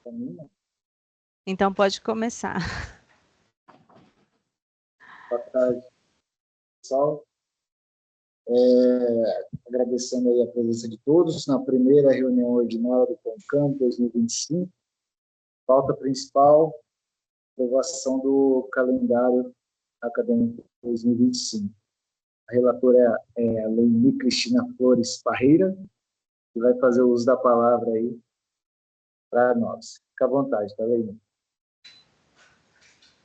Para mim, não. Então pode começar. Boa tarde, pessoal. Agradecendo aí a presença de todos na primeira reunião ordinária do CONCAM 2025. Pauta principal, aprovação do calendário acadêmico 2025. A relatora é a Leini Cristina Flores Parreira, que vai fazer o uso da palavra aí para nós. Fica à vontade, tá, Leini?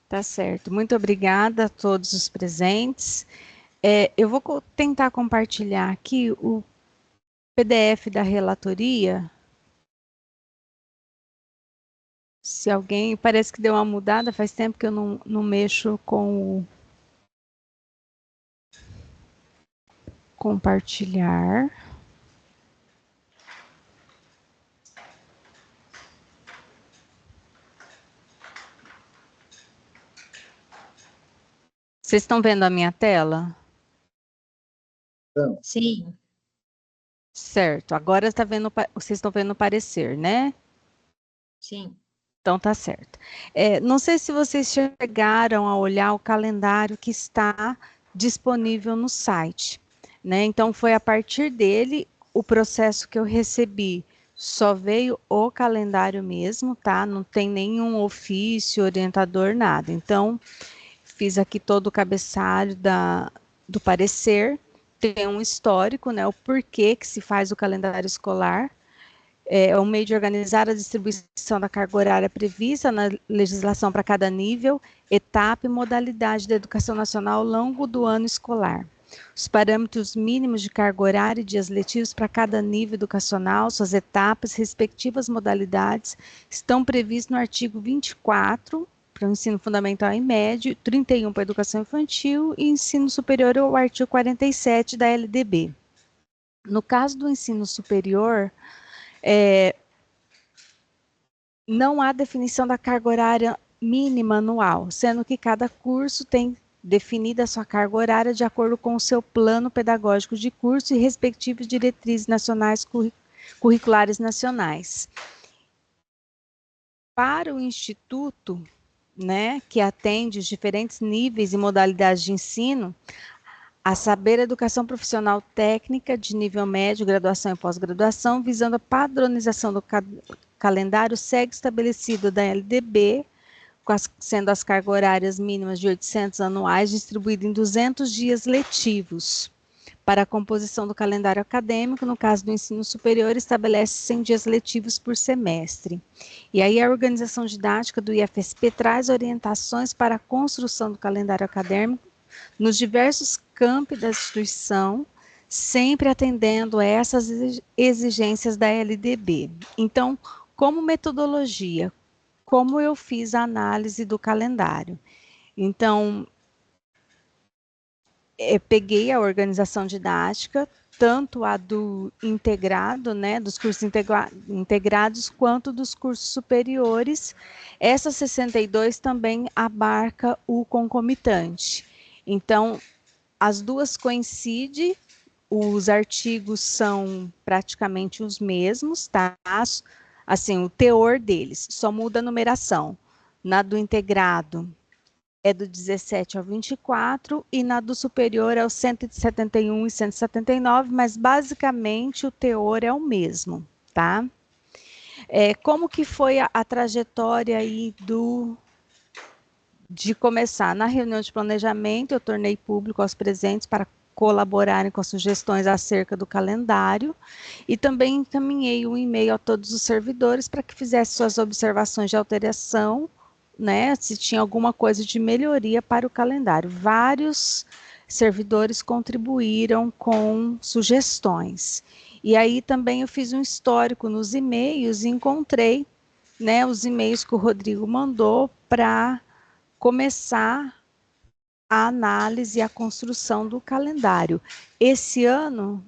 Tá certo. Muito obrigada a todos os presentes. Eu vou tentar compartilhar aqui o PDF da relatoria. Se alguém, parece que deu uma mudada, faz tempo que eu não mexo com o compartilhar. Vocês estão vendo a minha tela? Então, Sim. Certo. Agora vocês estão vendo o parecer, né? Sim. Então tá certo. Não sei se vocês chegaram a olhar o calendário que está disponível no site, né? Então foi a partir dele o processo que eu recebi. Só veio o calendário mesmo, tá? Não tem nenhum ofício, orientador, nada. Então, fiz aqui todo o cabeçalho do parecer. Tem um histórico, né? O porquê que se faz o calendário escolar. É um meio de organizar a distribuição da carga horária prevista na legislação para cada nível, etapa e modalidade da educação nacional ao longo do ano escolar. Os parâmetros mínimos de carga horária e dias letivos para cada nível educacional, suas etapas, respectivas modalidades, estão previstos no artigo 24, para o ensino fundamental e médio, 31 para a educação infantil e ensino superior, o artigo 47 da LDB. No caso do ensino superior, não há definição da carga horária mínima anual, sendo que cada curso tem definida a sua carga horária de acordo com o seu plano pedagógico de curso e respectivas diretrizes nacionais curriculares nacionais. Para o Instituto, né, que atende os diferentes níveis e modalidades de ensino, a saber, a educação profissional técnica de nível médio, graduação e pós-graduação, visando a padronização do calendário, segue estabelecido da LDB, sendo as cargas horárias mínimas de 800 anuais, distribuídas em 200 dias letivos. Para a composição do calendário acadêmico, no caso do ensino superior, estabelece 100 dias letivos por semestre. E aí a organização didática do IFSP traz orientações para a construção do calendário acadêmico nos diversos campi da instituição, sempre atendendo a essas exigências da LDB. Então, como metodologia, como eu fiz a análise do calendário? Então, peguei a organização didática, tanto a do integrado, né, dos cursos integrados, quanto dos cursos superiores. Essa 62 também abarca o concomitante. Então, as duas coincidem, os artigos são praticamente os mesmos, tá? Assim, o teor deles, só muda a numeração. Na do integrado é do 17 ao 24 e na do superior é o 171 e 179, mas basicamente o teor é o mesmo, tá? Como que foi a trajetória aí de começar? Na reunião de planejamento, eu tornei público aos presentes para colaborarem com as sugestões acerca do calendário e também encaminhei um e-mail a todos os servidores para que fizessem suas observações de alteração, né, se tinha alguma coisa de melhoria para o calendário. Vários servidores contribuíram com sugestões. E aí também eu fiz um histórico nos e-mails e encontrei, né, os e-mails que o Rodrigo mandou para começar a análise e a construção do calendário. Esse ano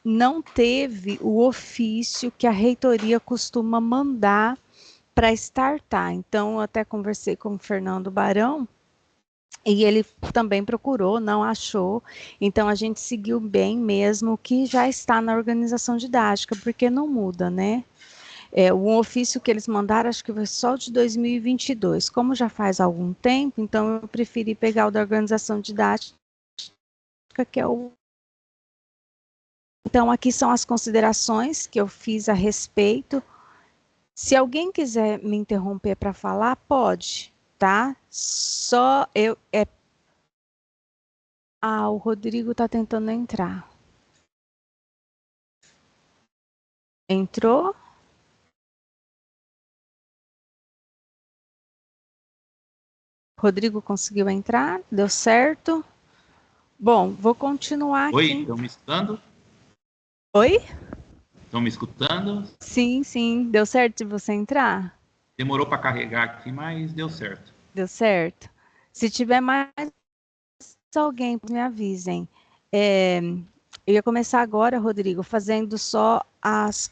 não teve o ofício que a reitoria costuma mandar para startar. Então, eu até conversei com o Fernando Barão e ele também procurou, não achou. Então, a gente seguiu bem mesmo o que já está na organização didática, porque não muda, né? O ofício que eles mandaram, acho que foi só de 2022. Como já faz algum tempo, então eu preferi pegar o da organização didática, que é o... Então, aqui são as considerações que eu fiz a respeito. Se alguém quiser me interromper para falar, pode, tá? Só eu... o Rodrigo está tentando entrar. Entrou? Rodrigo conseguiu entrar? Deu certo? Bom, vou continuar Oi, aqui. estão me escutando? Oi? Estão me escutando? Sim, sim. Deu certo de você entrar? Demorou para carregar aqui, mas deu certo. Deu certo? Se tiver mais alguém, me avisem. Eu ia começar agora, Rodrigo, fazendo só as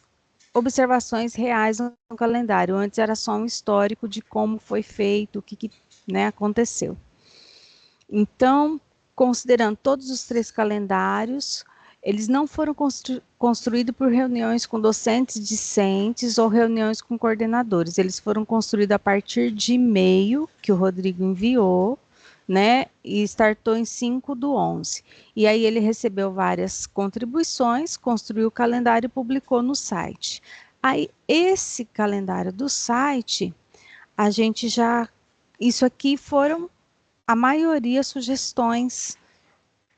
observações reais no calendário. Antes era só um histórico de como foi feito, o que né, aconteceu. Então, considerando todos os 3 calendários, eles não foram construídos por reuniões com docentes discentes ou reuniões com coordenadores. Eles foram construídos a partir de e-mail que o Rodrigo enviou, né? E startou em 5/11. E aí ele recebeu várias contribuições, construiu o calendário e publicou no site. Aí, esse calendário do site, a gente já... Isso aqui foram a maioria sugestões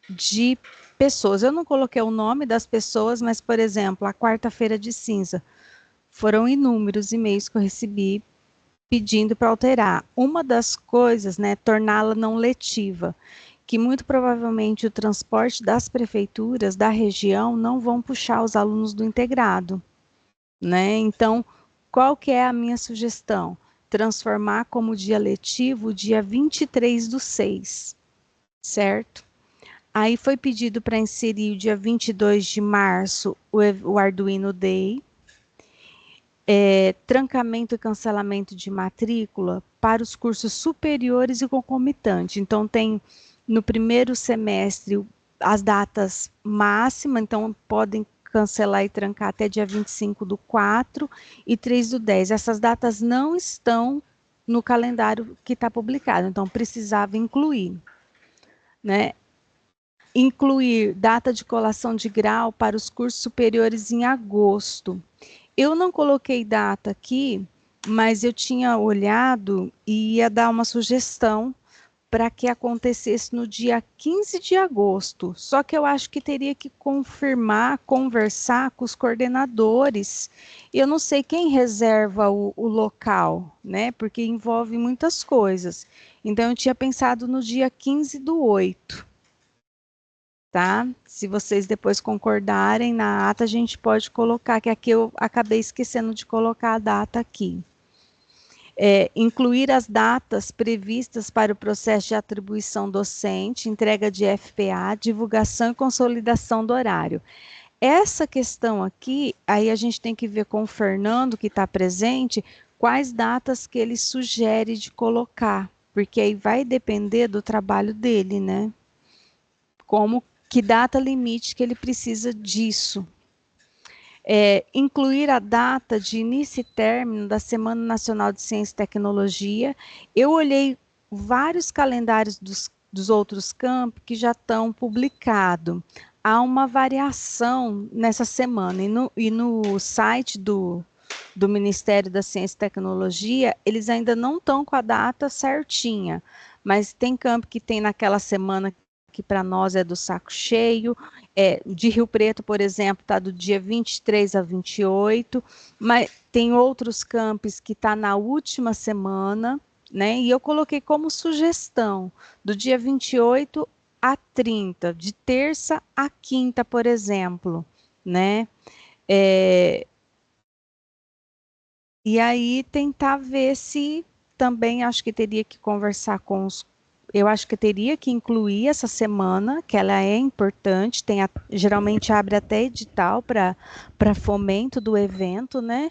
de pessoas. Eu não coloquei o nome das pessoas, mas, por exemplo, a quarta-feira de cinza, foram inúmeros e-mails que eu recebi pedindo para alterar. Uma das coisas, né, torná-la não letiva, que muito provavelmente o transporte das prefeituras da região não vão puxar os alunos do integrado, né? Então, qual que é a minha sugestão? Transformar como dia letivo o dia 23/6, certo? Aí foi pedido para inserir o dia 22 de março o Arduino Day, trancamento e cancelamento de matrícula para os cursos superiores e concomitantes. Então, tem no primeiro semestre as datas máximas, então podem cancelar e trancar até dia 25/4 e 3/10. Essas datas não estão no calendário que está publicado, então precisava incluir, né? Incluir data de colação de grau para os cursos superiores em agosto. Eu não coloquei data aqui, mas eu tinha olhado e ia dar uma sugestão para que acontecesse no dia 15 de agosto. Só que eu acho que teria que confirmar, conversar com os coordenadores. Eu não sei quem reserva o local, né? Porque envolve muitas coisas. Então, eu tinha pensado no dia 15/8. Tá? Se vocês depois concordarem na ata, a gente pode colocar, que aqui eu acabei esquecendo de colocar a data aqui. Incluir as datas previstas para o processo de atribuição docente, entrega de FPA, divulgação e consolidação do horário. Essa questão aqui, aí a gente tem que ver com o Fernando, que está presente, quais datas que ele sugere de colocar, porque aí vai depender do trabalho dele, né? Que data limite que ele precisa disso. Incluir a data de início e término da Semana Nacional de Ciência e Tecnologia. Eu olhei vários calendários dos outros campos que já estão publicados. Há uma variação nessa semana, e no site do Ministério da Ciência e Tecnologia, eles ainda não estão com a data certinha, mas tem campo que tem naquela semana que para nós é do saco cheio, de Rio Preto, por exemplo, está do dia 23 a 28, mas tem outros campos que está na última semana, né? E eu coloquei como sugestão, do dia 28 a 30, de terça a quinta, por exemplo, né? E aí tentar ver se também acho que teria que conversar com os... Eu acho que teria que incluir essa semana, que ela é importante, geralmente abre até edital para fomento do evento, né?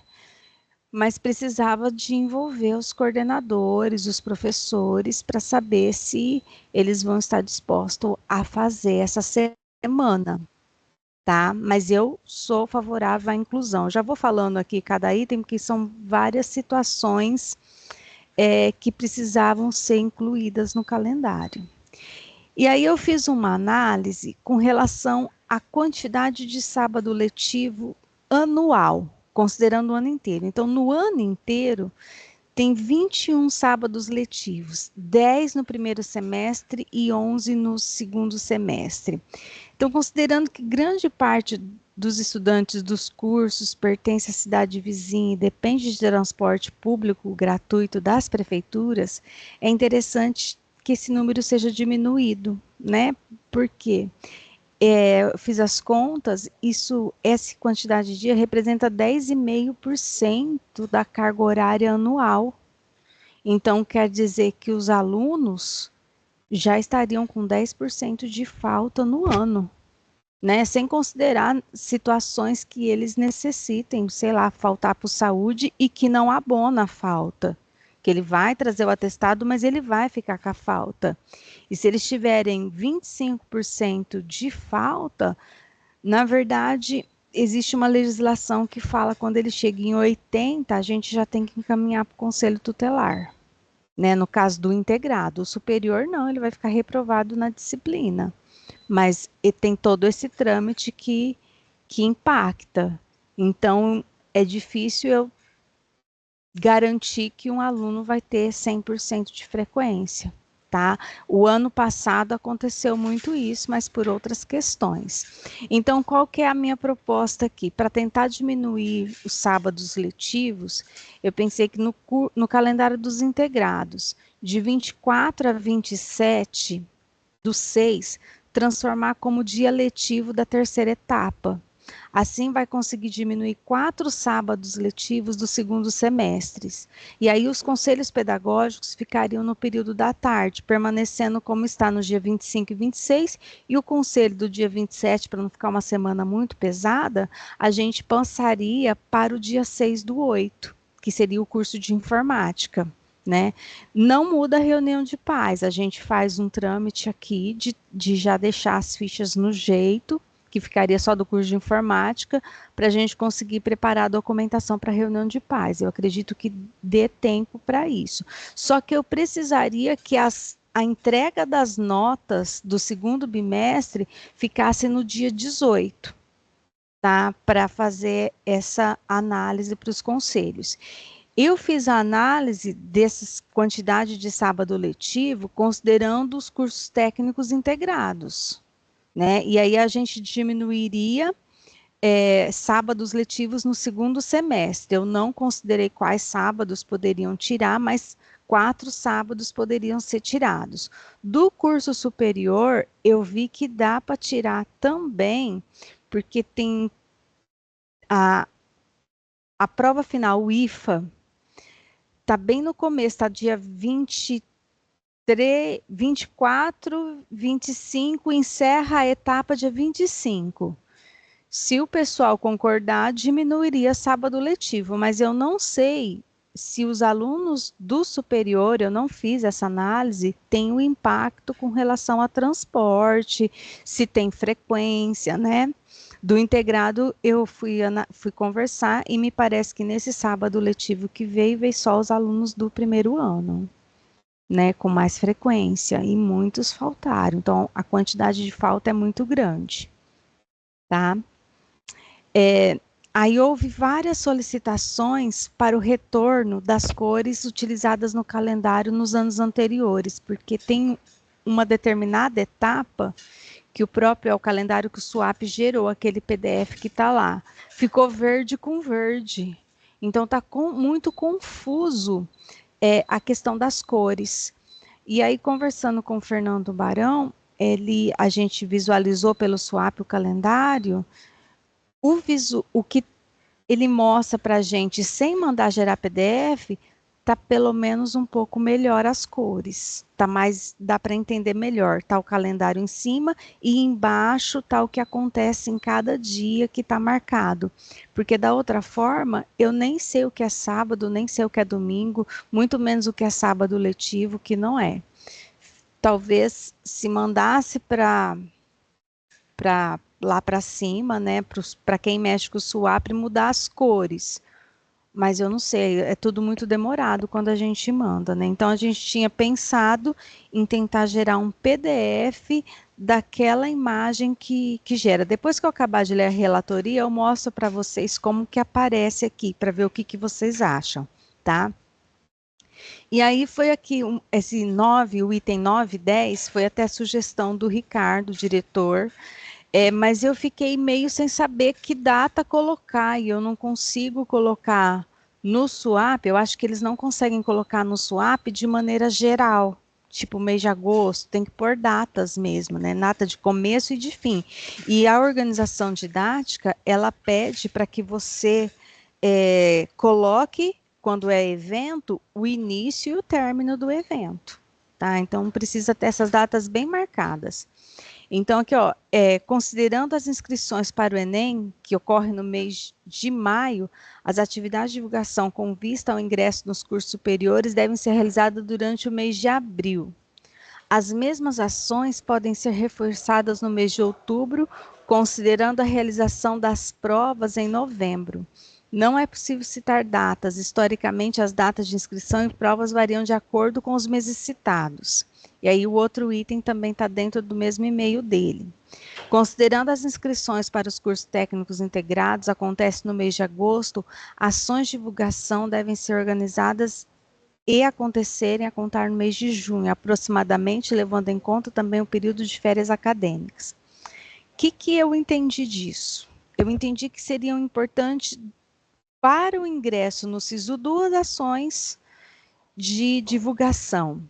Mas precisava de envolver os coordenadores, os professores, para saber se eles vão estar dispostos a fazer essa semana. tá? Mas eu sou favorável à inclusão. Já vou falando aqui cada item, porque são várias situações que precisavam ser incluídas no calendário. E aí eu fiz uma análise com relação à quantidade de sábado letivo anual, considerando o ano inteiro. Então, no ano inteiro, tem 21 sábados letivos, 10 no primeiro semestre e 11 no segundo semestre. Então, considerando que grande parte dos estudantes dos cursos pertence à cidade vizinha e depende de transporte público gratuito das prefeituras, é interessante que esse número seja diminuído, né? Por quê? Eu fiz as contas, essa quantidade de dia representa 10,5% da carga horária anual. Então, quer dizer que os alunos já estariam com 10% de falta no ano, né? Sem considerar situações que eles necessitem, sei lá, faltar por saúde e que não abona a falta. Que ele vai trazer o atestado, mas ele vai ficar com a falta. E se eles tiverem 25% de falta, na verdade, existe uma legislação que fala que quando ele chega em 80%, a gente já tem que encaminhar para o conselho tutelar. Né? No caso do integrado, o superior não, ele vai ficar reprovado na disciplina. Mas tem todo esse trâmite que impacta. Então, é difícil eu garantir que um aluno vai ter 100% de frequência, tá? O ano passado aconteceu muito isso, mas por outras questões. Então, qual que é a minha proposta aqui? Para tentar diminuir os sábados letivos, eu pensei que no calendário dos integrados, de 24 a 27 do 6, transformar como dia letivo da terceira etapa. Assim vai conseguir diminuir 4 sábados letivos do segundo semestre. E aí os conselhos pedagógicos ficariam no período da tarde, permanecendo como está no dia 25 e 26, e o conselho do dia 27, para não ficar uma semana muito pesada, a gente passaria para o dia 6/8, que seria o curso de informática. Né? Não muda a reunião de pais, a gente faz um trâmite aqui de já deixar as fichas no jeito, que ficaria só do curso de informática, para a gente conseguir preparar a documentação para a reunião de pais. Eu acredito que dê tempo para isso. Só que eu precisaria que a entrega das notas do segundo bimestre ficasse no dia 18, tá? Para fazer essa análise para os conselhos. Eu fiz a análise dessas quantidade de sábado letivo considerando os cursos técnicos integrados, né? E aí a gente diminuiria sábados letivos no segundo semestre. Eu não considerei quais sábados poderiam tirar, mas 4 sábados poderiam ser tirados. Do curso superior, eu vi que dá para tirar também, porque tem a prova final, o IFA, está bem no começo, está dia 23, 24, 25, encerra a etapa dia 25. Se o pessoal concordar, diminuiria sábado letivo, mas eu não sei se os alunos do superior, eu não fiz essa análise, tem um impacto com relação a transporte, se tem frequência, né? Do integrado, eu fui conversar e me parece que nesse sábado letivo que veio só os alunos do primeiro ano, né, com mais frequência, e muitos faltaram. Então, a quantidade de falta é muito grande, tá? Aí houve várias solicitações para o retorno das cores utilizadas no calendário nos anos anteriores, porque tem uma determinada etapa que o próprio calendário que o SUAP gerou, aquele PDF que está lá, ficou verde com verde. Então está muito confuso a questão das cores. E aí, conversando com o Fernando Barão, a gente visualizou pelo SUAP o calendário, o que ele mostra para a gente, sem mandar gerar PDF, tá pelo menos um pouco melhor as cores, dá para entender melhor, tá o calendário em cima e embaixo tá o que acontece em cada dia que tá marcado, porque da outra forma, eu nem sei o que é sábado, nem sei o que é domingo, muito menos o que é sábado letivo, que não é. Talvez se mandasse para lá para cima, né, para quem mexe com o swap, mudar as cores. Mas eu não sei, é tudo muito demorado quando a gente manda, né? Então a gente tinha pensado em tentar gerar um PDF daquela imagem que gera. Depois que eu acabar de ler a relatoria, eu mostro para vocês como que aparece aqui, para ver o que vocês acham, tá? E aí foi aqui, esse 9, o item 9 e 10, foi até a sugestão do Ricardo, diretor, mas eu fiquei meio sem saber que data colocar, e eu não consigo colocar no swap, eu acho que eles não conseguem colocar no swap de maneira geral, tipo mês de agosto, tem que pôr datas mesmo, né? Data de começo e de fim. E a organização didática, ela pede para que você coloque, quando é evento, o início e o término do evento, tá? Então precisa ter essas datas bem marcadas. Então, aqui, ó, considerando as inscrições para o Enem, que ocorre no mês de maio, as atividades de divulgação com vista ao ingresso nos cursos superiores devem ser realizadas durante o mês de abril. As mesmas ações podem ser reforçadas no mês de outubro, considerando a realização das provas em novembro. Não é possível citar datas. Historicamente, as datas de inscrição e provas variam de acordo com os meses citados. E aí o outro item também está dentro do mesmo e-mail dele. Considerando as inscrições para os cursos técnicos integrados, acontece no mês de agosto, ações de divulgação devem ser organizadas e acontecerem a contar no mês de junho, aproximadamente, levando em conta também o período de férias acadêmicas. O que eu entendi disso? Eu entendi que seriam importantes para o ingresso no SISU 2 ações de divulgação.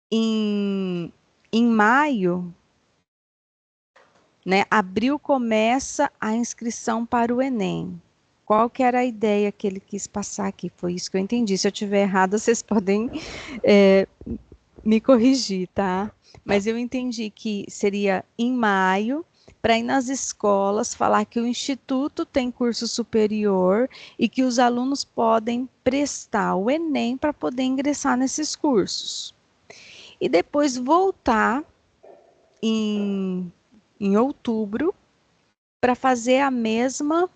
Em maio, né, abril começa a inscrição para o Enem. Qual que era a ideia que ele quis passar aqui? Foi isso que eu entendi. Se eu estiver errado, vocês podem me corrigir, tá? Mas eu entendi que seria em maio, para ir nas escolas, falar que o Instituto tem curso superior e que os alunos podem prestar o Enem para poder ingressar nesses cursos. E depois voltar em outubro para fazer a mesma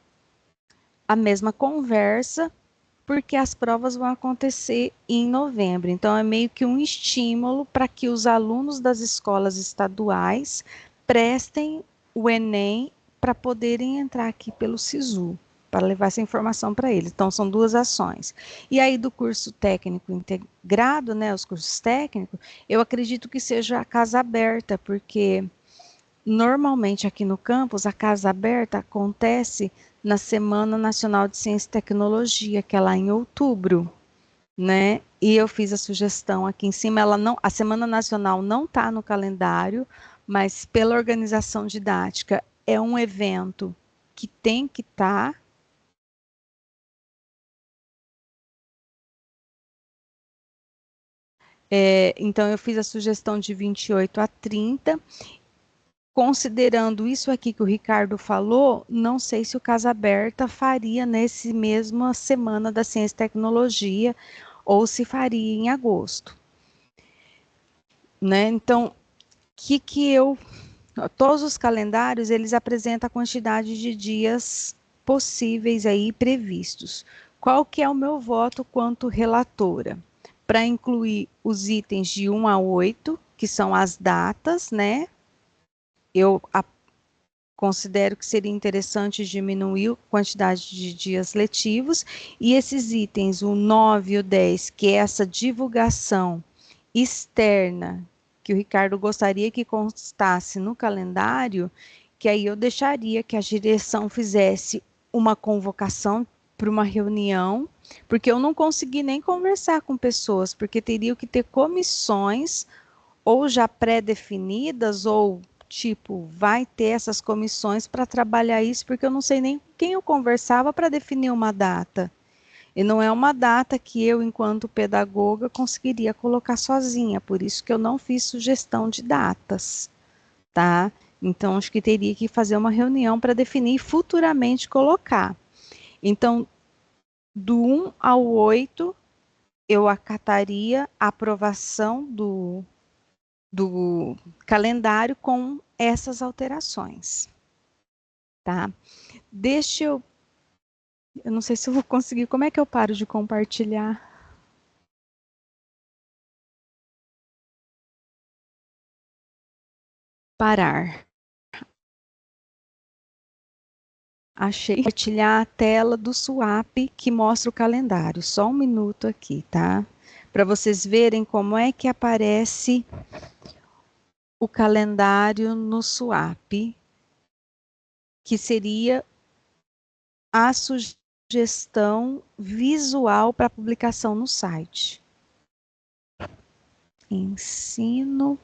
conversa, porque as provas vão acontecer em novembro. Então, é meio que um estímulo para que os alunos das escolas estaduais prestem o Enem para poderem entrar aqui pelo SISU, para levar essa informação para eles. Então, são duas ações. E aí, do curso técnico integrado, né, os cursos técnicos, eu acredito que seja a casa aberta, porque normalmente aqui no campus, a casa aberta acontece na Semana Nacional de Ciência e Tecnologia, que é lá em outubro, né? E eu fiz a sugestão aqui em cima, a Semana Nacional não está no calendário, mas pela organização didática é um evento que tem que estar. Então eu fiz a sugestão de 28 a 30. Considerando isso aqui que o Ricardo falou, não sei se o Casa Aberta faria nesse mesma semana da Ciência e Tecnologia ou se faria em agosto, né? Então, todos os calendários, eles apresentam a quantidade de dias possíveis aí previstos. Qual que é o meu voto quanto relatora? Para incluir os itens de 1 a 8, que são as datas, né? Eu considero que seria interessante diminuir a quantidade de dias letivos, e esses itens, o 9 e o 10, que é essa divulgação externa, que o Ricardo gostaria que constasse no calendário, que aí eu deixaria que a direção fizesse uma convocação para uma reunião, porque eu não consegui nem conversar com pessoas, porque teria que ter comissões ou já pré-definidas, ou tipo, vai ter essas comissões para trabalhar isso, porque eu não sei nem com quem eu conversava para definir uma data. E não é uma data que eu, enquanto pedagoga, conseguiria colocar sozinha, por isso que eu não fiz sugestão de datas, tá? Então, acho que teria que fazer uma reunião para definir e futuramente colocar. Então, do 1 ao 8, eu acataria a aprovação do calendário com essas alterações. tá? Deixa eu não sei se eu vou conseguir, como é que eu paro de compartilhar? Parar. Achei compartilhar a tela do Swap que mostra o calendário. Só um minuto aqui, tá? Para vocês verem como é que aparece o calendário no Swap, que seria a sugestão visual para publicação no site. Ensino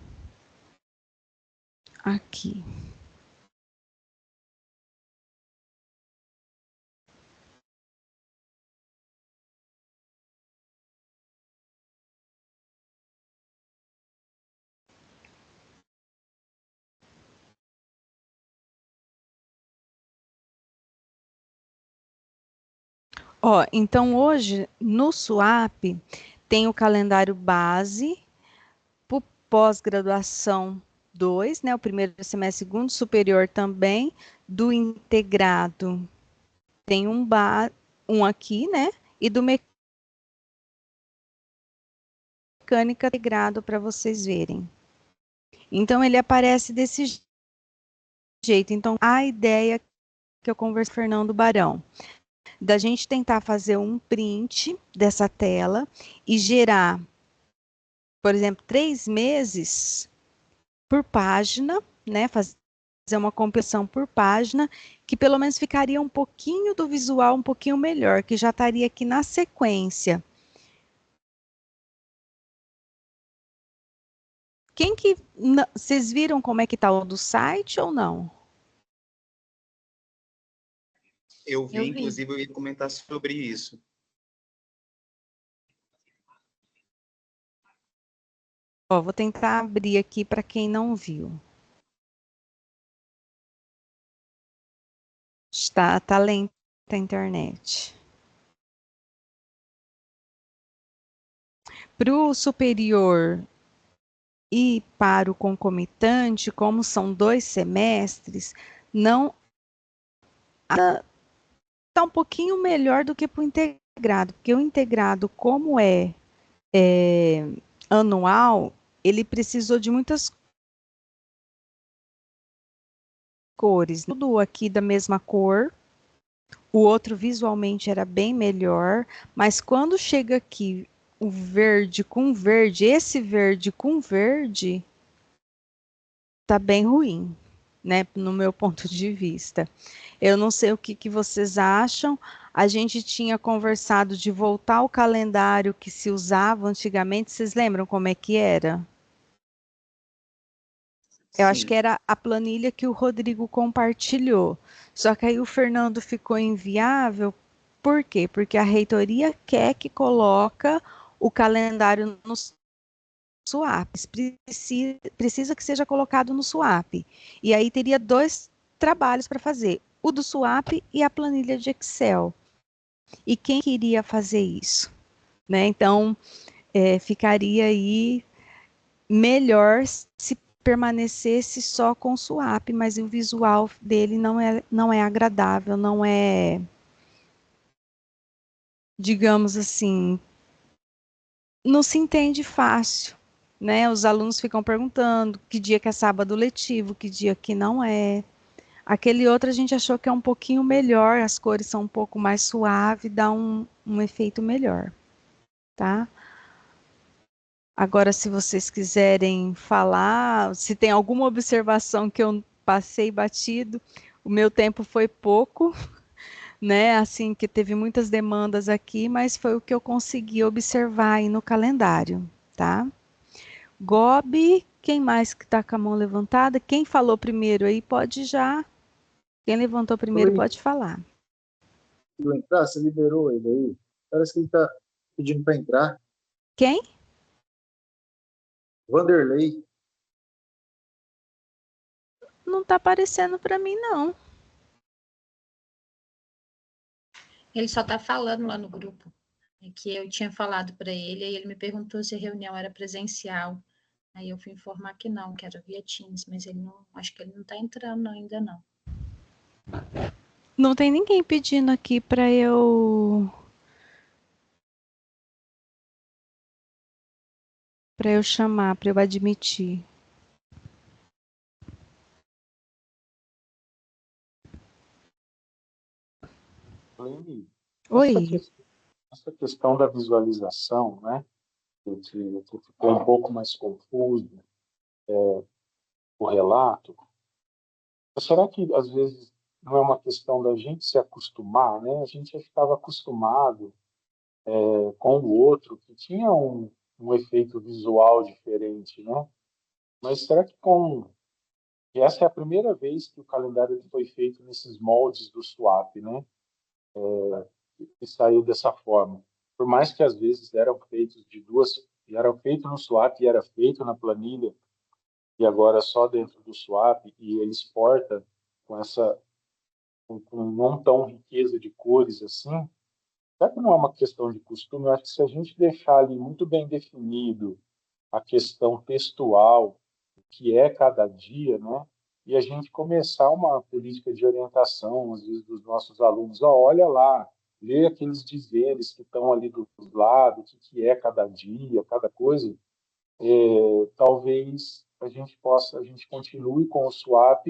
aqui. Ó, então hoje no Swap tem o calendário base, pós-graduação 2, né, o primeiro semestre, segundo superior também, do integrado tem um aqui, né, e do mecânica integrado para vocês verem. Então ele aparece desse jeito. Então a ideia que eu conversei com o Fernando Barão, da gente tentar fazer um print dessa tela e gerar, por exemplo, 3 meses por página, né? Fazer uma compilação por página, que pelo menos ficaria um pouquinho do visual um pouquinho melhor, que já estaria aqui na sequência. Vocês viram como é que está o do site ou não? Eu vi, inclusive, eu ia comentar sobre isso. Ó, vou tentar abrir aqui para quem não viu. Tá lenta a internet. Para o superior e para o concomitante, como são 2 semestres, não está um pouquinho melhor do que para o integrado, porque o integrado, como é anual, ele precisou de muitas cores, tudo aqui da mesma cor. O outro visualmente era bem melhor, mas quando chega aqui o verde com verde, esse verde com verde, tá bem ruim, né, no meu ponto de vista. Eu não sei o que vocês acham. A gente tinha conversado de voltar ao calendário que se usava antigamente. Vocês lembram como é que era? Eu acho que era a planilha que o Rodrigo compartilhou. Só que aí o Fernando ficou inviável. Por quê? Porque a reitoria quer que coloca o calendário no Swap. Precisa que seja colocado no Swap. E aí teria 2 trabalhos para fazer. O do Swap e a planilha de Excel. E quem queria fazer isso? Né? Então, ficaria aí melhor se permanecesse só com o Swap, mas o visual dele não é agradável, não é, digamos assim, não se entende fácil, né? Os alunos ficam perguntando que dia que é sábado letivo, que dia que não é. Aquele outro a gente achou que é um pouquinho melhor, as cores são um pouco mais suave, dá um efeito melhor, tá? Agora, se vocês quiserem falar, se tem alguma observação que eu passei batido, o meu tempo foi pouco, né? Assim, que teve muitas demandas aqui, mas foi o que eu consegui observar aí no calendário, tá? Gobi, quem mais que está com a mão levantada? Quem falou primeiro aí pode já. Quem levantou primeiro pode falar. Entrar, você liberou ele aí? Parece que ele está pedindo para entrar. Quem? Vanderlei. Não está aparecendo para mim, não. Ele só está falando lá no grupo. É que eu tinha falado para ele, aí ele me perguntou se a reunião era presencial. Aí eu fui informar que não, que era via Teams, mas ele não, acho que ele não está entrando ainda não. Não tem ninguém pedindo aqui para eu chamar, para eu admitir. Aline, essa Oi. essa questão da visualização, né, que ficou um pouco mais confuso, o relato, será que às vezes não é uma questão da gente se acostumar, né? A gente já estava acostumado com o outro, que tinha um efeito visual diferente, né? Mas será que essa é a primeira vez que o calendário foi feito nesses moldes do swap, né? Que saiu dessa forma. Por mais que às vezes eram feitos de duas, eram feito no swap e era feito na planilha, e agora só dentro do swap, e ele exporta com essa com não tão riqueza de cores assim. Será que não é uma questão de costume? Eu acho que se a gente deixar ali muito bem definido a questão textual, o que é cada dia, né? E a gente começar uma política de orientação, às vezes, dos nossos alunos, ó, olha lá, lê aqueles dizeres que estão ali do lado, o que é cada dia, cada coisa, talvez a gente continue com o swap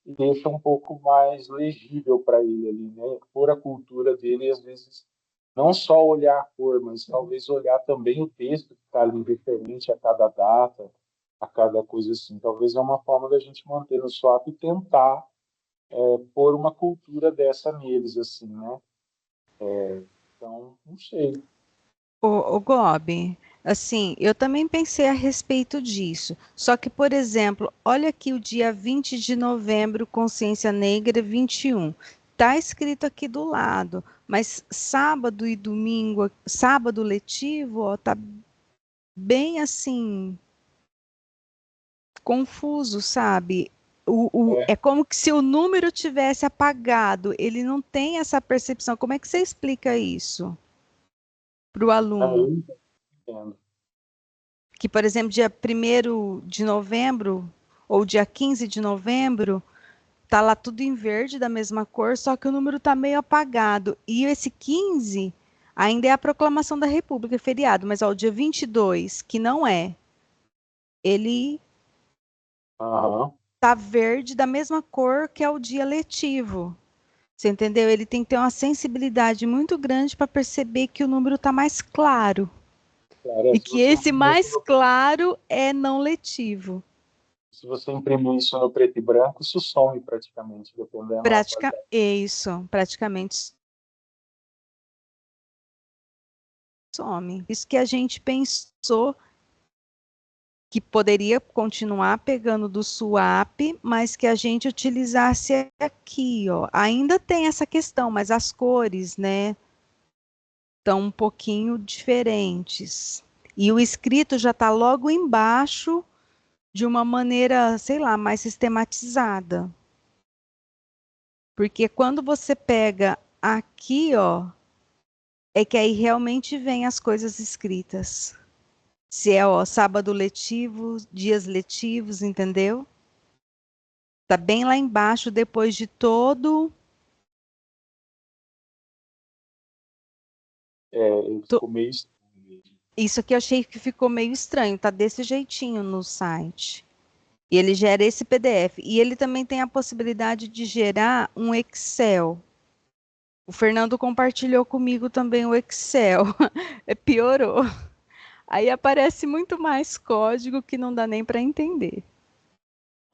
e deixa um pouco mais legível para ele ali, né? Por a cultura dele, e às vezes não só olhar a cor, mas talvez olhar também o texto que está ali referente a cada data, a cada coisa assim. Talvez é uma forma da gente manter no swap e tentar pôr uma cultura dessa neles, assim, né? Então, não sei. Ô, Gobi, assim, eu também pensei a respeito disso. Só que, por exemplo, olha aqui o dia 20 de novembro, Consciência Negra 21. Tá escrito aqui do lado, mas sábado e domingo, sábado letivo, ó, tá bem assim, confuso, sabe? É como que se o número tivesse apagado, ele não tem essa percepção. Como é que você explica isso para o aluno? Eu entendo. Que, por exemplo, dia 1º de novembro ou dia 15 de novembro, tá lá tudo em verde da mesma cor, só que o número tá meio apagado. E esse 15 ainda é a proclamação da República, é feriado, mas ó, o dia 22, que não é, ele Aham. tá verde da mesma cor que é o dia letivo. Você entendeu? Ele tem que ter uma sensibilidade muito grande para perceber que o número está mais claro. Claro, E que esse mais claro é não letivo. se você imprimir isso no preto e branco, isso some praticamente, dependendo da qualidade. É isso, praticamente some. Isso que a gente pensou que poderia continuar pegando do swap, mas que a gente utilizasse aqui, ó. Ainda tem essa questão, mas as cores, né, estão um pouquinho diferentes. E o escrito já está logo embaixo de uma maneira, sei lá, mais sistematizada. Porque quando você pega aqui, ó, é que aí realmente vem as coisas escritas. Se é, ó, sábado letivo, dias letivos, entendeu? Tá bem lá embaixo, depois de todo. Ele ficou meio estranho. Isso aqui eu achei que ficou meio estranho, tá desse jeitinho no site. E ele gera esse PDF. E ele também tem a possibilidade de gerar um Excel. O Fernando compartilhou comigo também o Excel. Piorou. Aí aparece muito mais código que não dá nem para entender.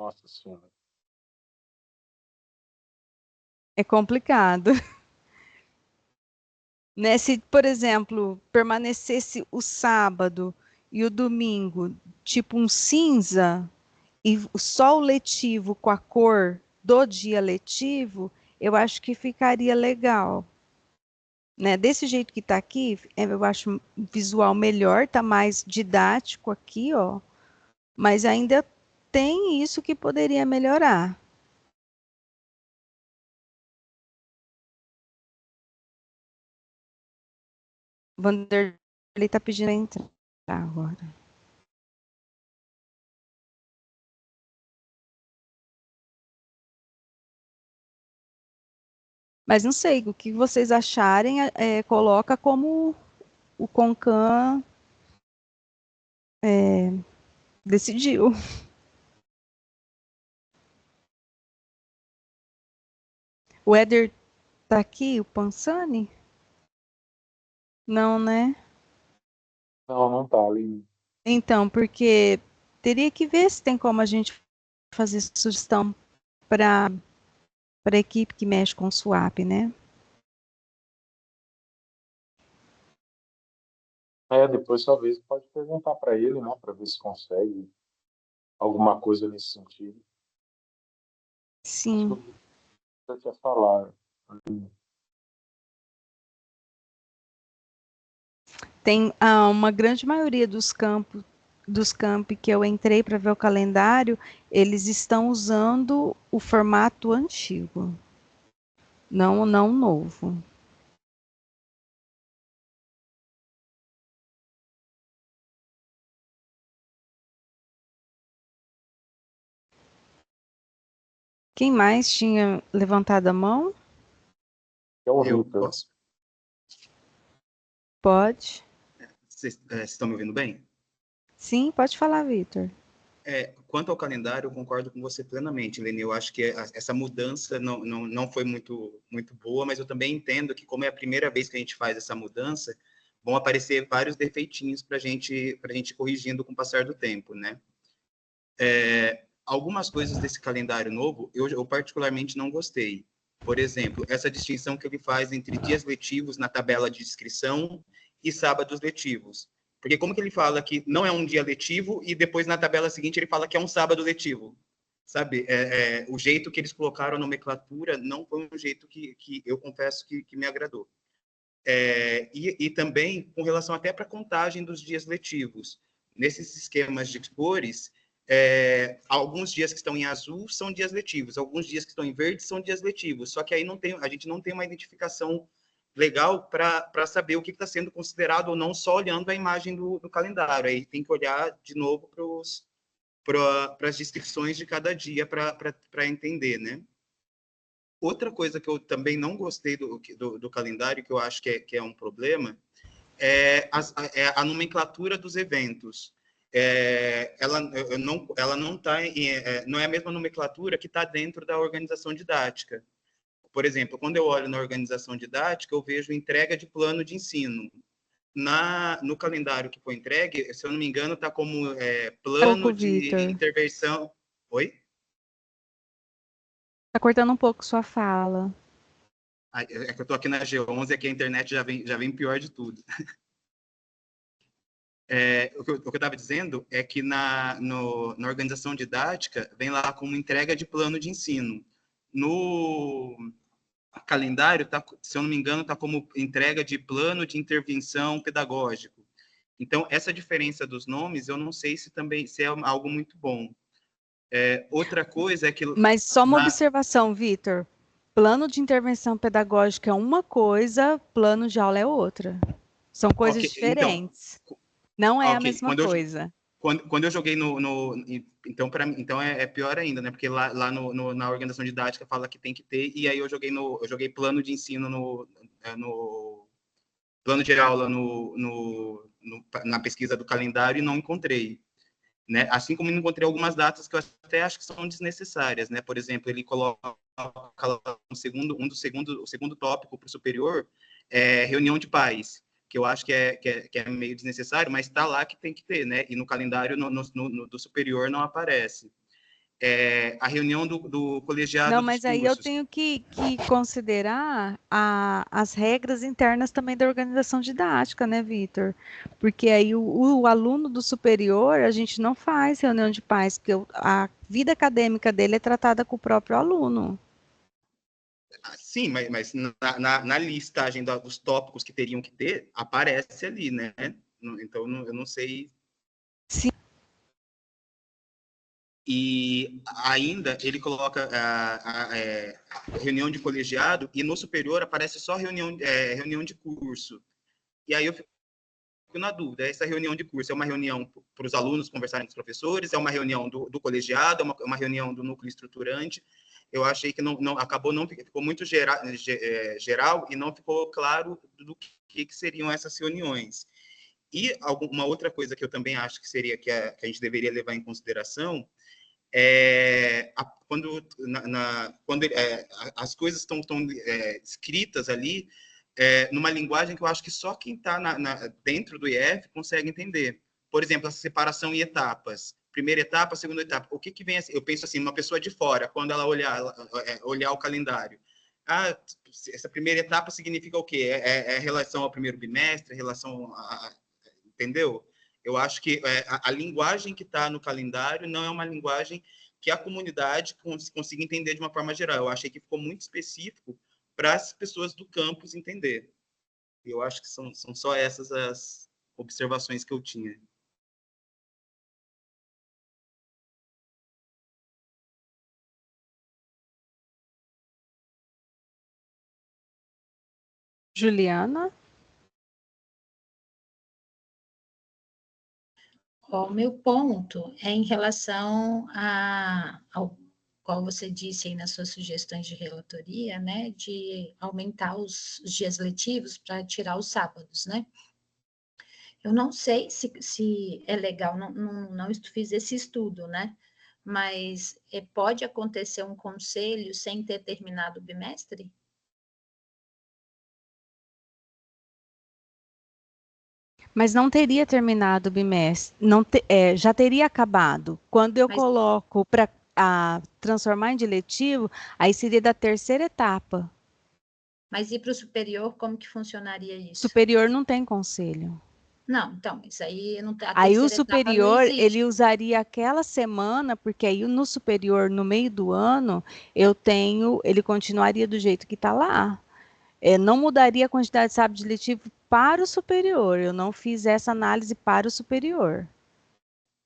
Nossa Senhora. É complicado. Né? Se, por exemplo, permanecesse o sábado e o domingo, tipo um cinza, e só o letivo com a cor do dia letivo, eu acho que ficaria legal. Né? Desse jeito que está aqui, eu acho o visual melhor, está mais didático aqui, ó. Mas ainda tem isso que poderia melhorar. Vanderlei está pedindo para entrar agora. Mas não sei, o que vocês acharem, coloca como o CONCAN decidiu. O Éder tá aqui, o Pansani? Não, né? Não, não tá ali. Então, porque teria que ver se tem como a gente fazer sugestão para a equipe que mexe com o swap, né? Depois talvez pode perguntar para ele, né, para ver se consegue alguma coisa nesse sentido. Sim. Acho que você quer falar. Tem uma grande maioria dos campi que eu entrei para ver o calendário, eles estão usando o formato antigo, não novo. Quem mais tinha levantado a mão? É o Eu Vitor. posso. Pode. Vocês estão me ouvindo bem? Sim, pode falar, Vitor. Quanto ao calendário, eu concordo com você plenamente, Lene. Eu acho que essa mudança não foi muito boa, mas eu também entendo que, como é a primeira vez que a gente faz essa mudança, vão aparecer vários defeitinhos para a gente ir corrigindo com o passar do tempo, né? Algumas coisas desse calendário novo, eu particularmente não gostei. Por exemplo, essa distinção que ele faz entre dias letivos na tabela de inscrição e sábados letivos. Porque como que ele fala que não é um dia letivo e depois na tabela seguinte ele fala que é um sábado letivo? Sabe? O jeito que eles colocaram a nomenclatura não foi um jeito que eu confesso que me agradou. E também com relação até para a contagem dos dias letivos. Nesses esquemas de cores, alguns dias que estão em azul são dias letivos, alguns dias que estão em verde são dias letivos, só que aí a gente não tem uma identificação legal para saber o que está sendo considerado ou não, só olhando a imagem do calendário. Aí tem que olhar de novo para as descrições de cada dia para entender, né? Outra coisa que eu também não gostei do calendário, que eu acho que é um problema, é a nomenclatura dos eventos. Ela não tá não é a mesma nomenclatura que está dentro da organização didática. Por exemplo, quando eu olho na organização didática, eu vejo entrega de plano de ensino. No calendário que foi entregue, se eu não me engano, está como plano de Vitor. intervenção. Oi? Tá cortando um pouco sua fala. É que eu estou aqui na G11 e aqui a internet já vem pior de tudo. O que eu estava dizendo é que na organização didática vem lá como entrega de plano de ensino. No calendário, se eu não me engano, está como entrega de plano de intervenção pedagógico. Então, essa diferença dos nomes, eu não sei se é algo muito bom. Outra coisa é que... Mas só uma observação, Vitor. Plano de intervenção pedagógica é uma coisa, plano de aula é outra. São coisas diferentes. Então, não é a mesma coisa. Quando eu joguei então é pior ainda, né? Porque lá na organização didática fala que tem que ter, e aí eu joguei plano de ensino no plano de aula na pesquisa do calendário e não encontrei, né? Assim como não encontrei algumas datas que eu até acho que são desnecessárias, né? Por exemplo, ele coloca o segundo tópico para o superior, reunião de pais, que eu acho que é meio desnecessário, mas está lá que tem que ter, né? E no calendário do superior não aparece. A reunião do colegiado não, dos mas aí cursos. eu tenho que considerar as regras internas também da organização didática, né, Vitor? Porque aí o aluno do superior, a gente não faz reunião de pais, porque a vida acadêmica dele é tratada com o próprio aluno. Sim, mas na listagem dos tópicos que teriam que ter, aparece ali, né? Então, eu não sei. Sim. E ainda ele coloca a reunião de colegiado e no superior aparece só reunião de curso. E aí eu fico na dúvida, essa reunião de curso é uma reunião para os alunos conversarem com os professores, é uma reunião do colegiado, é uma reunião do núcleo estruturante. eu achei que acabou não ficou muito geral e não ficou claro do que seriam essas reuniões. E uma outra coisa que eu também acho que seria que a gente deveria levar em consideração quando as coisas estão escritas ali numa linguagem que eu acho que só quem está dentro do IF consegue entender. Por exemplo, a separação em etapas. Primeira etapa, segunda etapa. O que vem assim? Eu penso assim, uma pessoa de fora, quando ela olhar o calendário. Essa primeira etapa significa o quê? É relação ao primeiro bimestre, relação entendeu? Eu acho que a linguagem que está no calendário não é uma linguagem que a comunidade consiga entender de uma forma geral. Eu achei que ficou muito específico para as pessoas do campus entender. Eu acho que são só essas as observações que eu tinha. Juliana? O meu ponto é em relação ao qual você disse aí nas suas sugestões de relatoria, né, de aumentar os dias letivos para tirar os sábados, né? Eu não sei se é legal, não fiz esse estudo, né? Mas pode acontecer um conselho sem ter terminado o bimestre? Mas não teria terminado o bimestre, já teria acabado. Quando eu coloco para transformar em diletivo, aí seria da terceira etapa. Mas e para o superior, como que funcionaria isso? Superior não tem conselho. Não, então, isso aí não a aí o terceira etapa não superior, existe. ele usaria aquela semana, porque aí no superior, no meio do ano, ele continuaria do jeito que está lá. Não mudaria a quantidade de sábado letivo para o superior. Eu não fiz essa análise para o superior.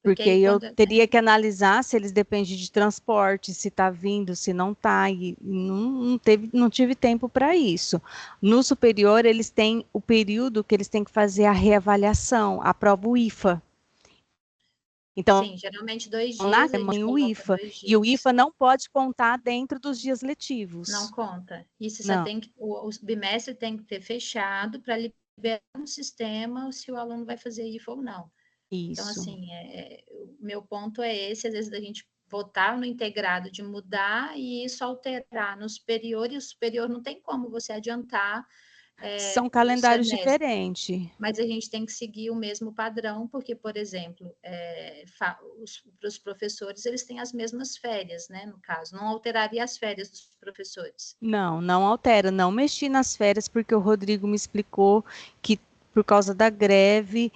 Porque aí eu teria que analisar se eles dependem de transporte, se está vindo, se não está, e não tive tempo para isso. No superior, eles têm o período que eles têm que fazer a reavaliação, a prova IFA. Então, sim, geralmente 2 dias. Na semana o IFA, e o IFA não pode contar dentro dos dias letivos. Não conta. Isso não. Tem que, o bimestre tem que ter fechado para liberar no sistema se o aluno vai fazer IFA ou não. Isso. Então, assim, o meu ponto é esse, às vezes a gente votar no integrado de mudar e isso alterar no superior, e o superior não tem como você adiantar. São calendários diferentes. Mas a gente tem que seguir o mesmo padrão, porque, por exemplo, os professores, eles têm as mesmas férias, né, no caso, não alteraria as férias dos professores. Não altera, não mexi nas férias, porque o Rodrigo me explicou que, por causa da greve,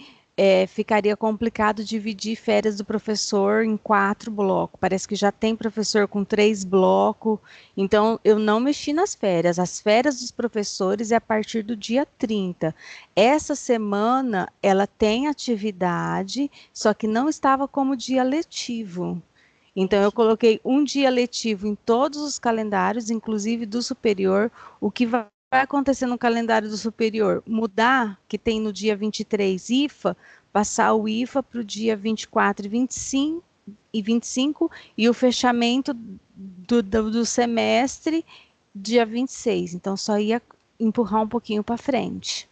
ficaria complicado dividir férias do professor em 4 blocos. Parece que já tem professor com 3 blocos. Então, eu não mexi nas férias. As férias dos professores é a partir do dia 30. Essa semana, ela tem atividade, só que não estava como dia letivo. Então, eu coloquei um dia letivo em todos os calendários, inclusive do superior. O que vai acontecer no calendário do superior? Mudar, que tem no dia 23 IFA, passar o IFA para o dia 24 e 25 e o fechamento do semestre dia 26. Então, só ia empurrar um pouquinho para frente.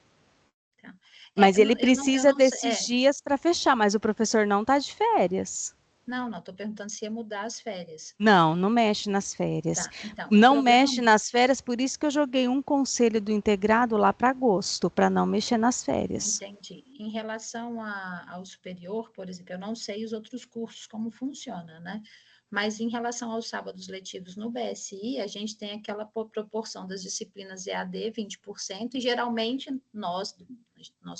Tá. Mas ele precisa desses dias para fechar, mas o professor não está de férias. Não, estou perguntando se ia mudar as férias. Não mexe nas férias. Tá, então, não mexe nas férias, por isso que eu joguei um conselho do integrado lá para agosto, para não mexer nas férias. Entendi. Em relação ao superior, por exemplo, eu não sei os outros cursos como funciona, né? Mas em relação aos sábados letivos no BSI, a gente tem aquela proporção das disciplinas EAD, 20%, e geralmente nós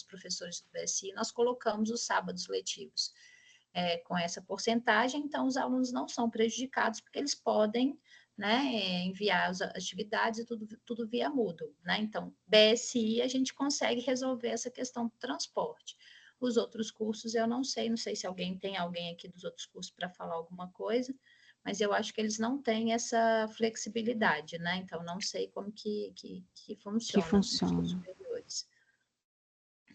professores do BSI, nós colocamos os sábados letivos. Com essa porcentagem, então os alunos não são prejudicados, porque eles podem, né, enviar as atividades e tudo via Moodle, né? Então, BSI a gente consegue resolver essa questão do transporte. Os outros cursos eu não sei se tem alguém aqui dos outros cursos para falar alguma coisa, mas eu acho que eles não têm essa flexibilidade, né? Então, não sei como que funciona. Que funciona. Nos superiores.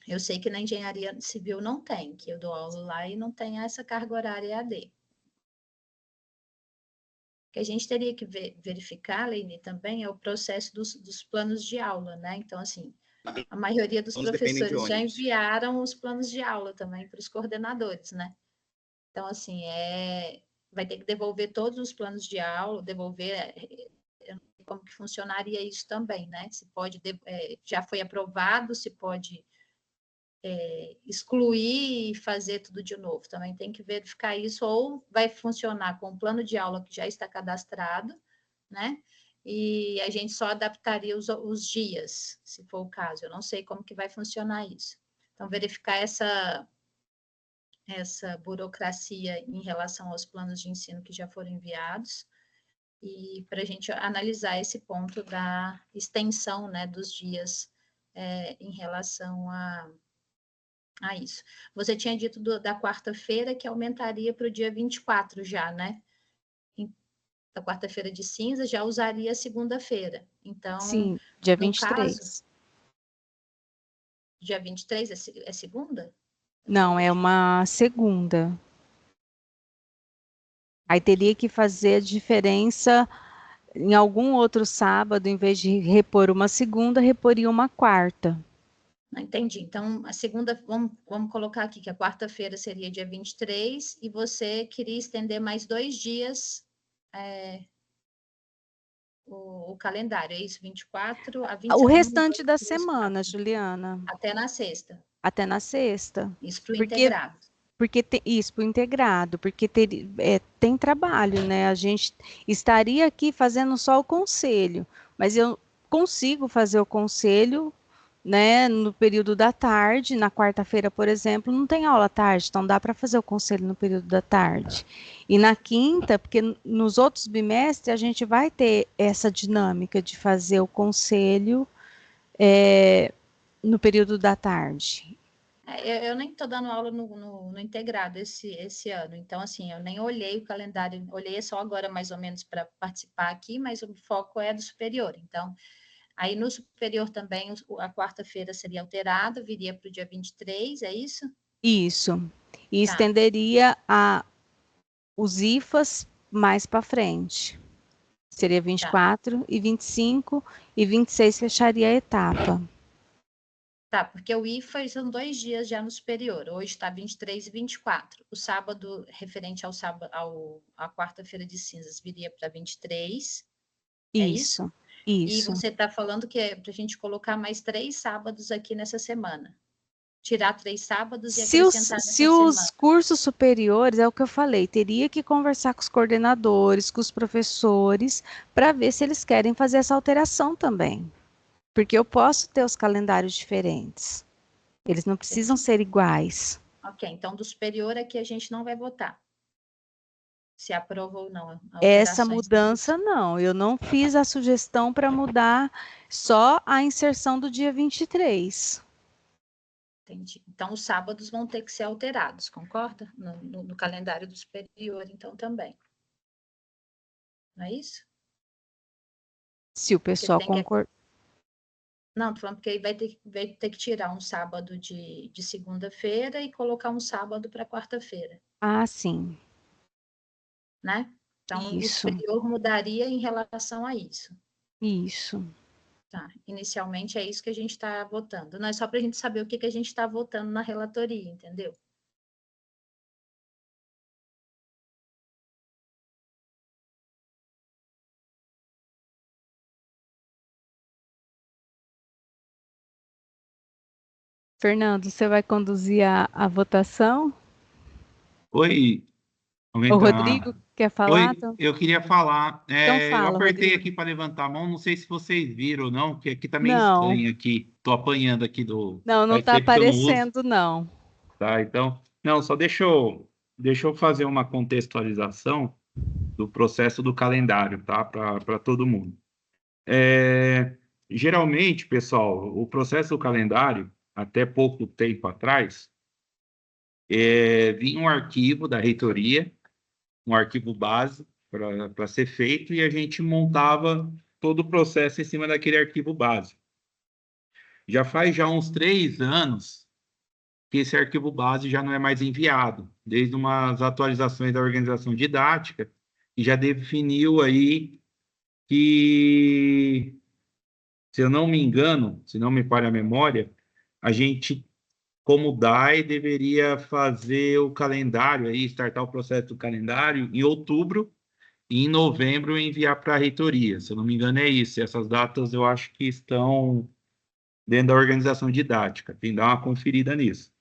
Eu sei que na engenharia civil não tem, que eu dou aula lá e não tem essa carga horária EAD. O que a gente teria que verificar, Leine, também é o processo dos planos de aula, né? Então, assim, a maioria dos professores já enviaram os planos de aula também para os coordenadores, né? Então, assim, vai ter que devolver todos os planos de aula, devolver como que funcionaria isso também, né? Se pode, já foi aprovado, se pode excluir e fazer tudo de novo. Também tem que verificar isso, ou vai funcionar com o plano de aula que já está cadastrado, né? E a gente só adaptaria os dias, se for o caso. Eu não sei como que vai funcionar isso. Então, verificar essa burocracia em relação aos planos de ensino que já foram enviados, e para a gente analisar esse ponto da extensão, né, dos dias em relação a isso. Você tinha dito da quarta-feira que aumentaria para o dia 24 já, né? Da quarta-feira de cinza já usaria a segunda-feira. Então, sim, dia no 23. caso, dia 23 é segunda? Não, é uma segunda. Aí teria que fazer a diferença em algum outro sábado, em vez de repor uma segunda, reporia uma quarta. Não entendi. Então, a segunda, vamos colocar aqui que a quarta-feira seria dia 23 e você queria estender mais 2 dias o calendário, é isso? 24 a 27. O restante da semana, Juliana. Até na sexta. Até na sexta. Isso para o integrado. Porque isso, para o integrado, porque tem trabalho, né? A gente estaria aqui fazendo só o conselho, mas eu consigo fazer o conselho, né, no período da tarde. Na quarta-feira, por exemplo, não tem aula à tarde, então dá para fazer o conselho no período da tarde. E na quinta, porque nos outros bimestres a gente vai ter essa dinâmica de fazer o conselho no período da tarde. Eu nem estou dando aula no integrado esse ano, então, assim, eu nem olhei o calendário, olhei só agora mais ou menos para participar aqui, mas o foco é do superior. Então, aí no superior também, a quarta-feira seria alterada, viria para o dia 23, é isso? Isso. E Tá. estenderia os IFAs mais para frente. Seria 24 e 25 e 26 fecharia a etapa. Tá, porque o IFA são 2 dias já no superior. Hoje está 23 e 24. O sábado, referente ao sábado, a quarta-feira de cinzas, viria para 23. É isso? E você está falando que é para a gente colocar mais 3 sábados aqui nessa semana. Tirar 3 sábados e acrescentar nessa semana. Se os cursos superiores, é o que eu falei, teria que conversar com os coordenadores, com os professores, para ver se eles querem fazer essa alteração também. Porque eu posso ter os calendários diferentes. Eles não precisam ser iguais. Ok, então do superior aqui a gente não vai votar. Se aprova ou não. Essa mudança não. Eu não fiz a sugestão para mudar só a inserção do dia 23. Entendi. Então, os sábados vão ter que ser alterados, concorda? No calendário do superior, então, também. Não é isso? Se o pessoal concordar. Não, tô falando porque aí vai ter que tirar um sábado de segunda-feira e colocar um sábado para quarta-feira. Ah, sim. Né? Então, isso. O superior mudaria em relação a isso. Isso. Tá. Inicialmente é isso que a gente está votando. Não é só para a gente saber o que a gente está votando na relatoria, entendeu? Fernando, você vai conduzir a votação? Oi. O Rodrigo quer falar? Oi, eu queria falar. Então fala, eu apertei Rodrigo. aqui para levantar a mão, não sei se vocês viram ou não, que aqui tá meio estranho aqui. Estou apanhando aqui do. Não está aparecendo, não. Tá, então. Não, só deixa eu fazer uma contextualização do processo do calendário, tá? Para todo mundo. Geralmente, pessoal, o processo do calendário, até pouco tempo atrás, vinha um arquivo da reitoria, um arquivo base para ser feito, e a gente montava todo o processo em cima daquele arquivo base. Já faz já uns 3 anos que esse arquivo base já não é mais enviado, desde umas atualizações da organização didática, já definiu aí que, se eu não me engano, se não me falha a memória, a gente, como DAE, deveria fazer o calendário aí, startar o processo do calendário em outubro e em novembro enviar para a reitoria. Se eu não me engano, é isso. Essas datas eu acho que estão dentro da organização didática. Tem que dar uma conferida nisso.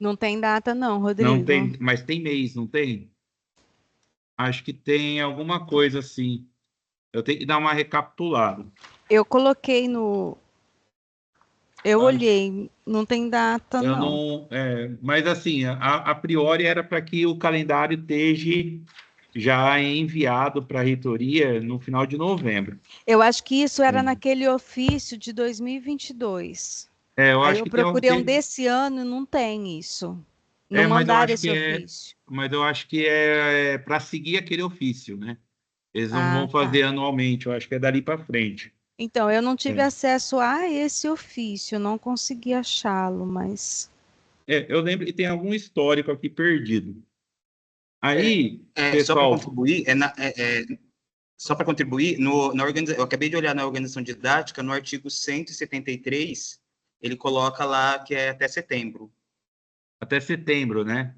Não tem data, não, Não Rodrigo. tem, mas tem mês, não tem? Acho que tem alguma coisa assim. Eu tenho que dar uma recapitulada. Eu coloquei no. Eu olhei, não tem data, Eu não. não, mas assim, a priori era para que o calendário esteja já enviado para a reitoria no final de novembro. Eu acho que isso era Sim. naquele ofício de 2022. Eu Aí acho eu que procurei um desse ano e não tem isso. Não mas eu mandaram acho esse que ofício. mas eu acho que é para seguir aquele ofício, né? Eles não Ah, vão tá. fazer anualmente, eu acho que é dali para frente. Então, eu não tive É. acesso a esse ofício, não consegui achá-lo, mas. Eu lembro que tem algum histórico aqui perdido. Aí, Só para pessoal, contribuir, só para contribuir, eu acabei de olhar na organização didática, no artigo 173, ele coloca lá que é até setembro. até setembro, né?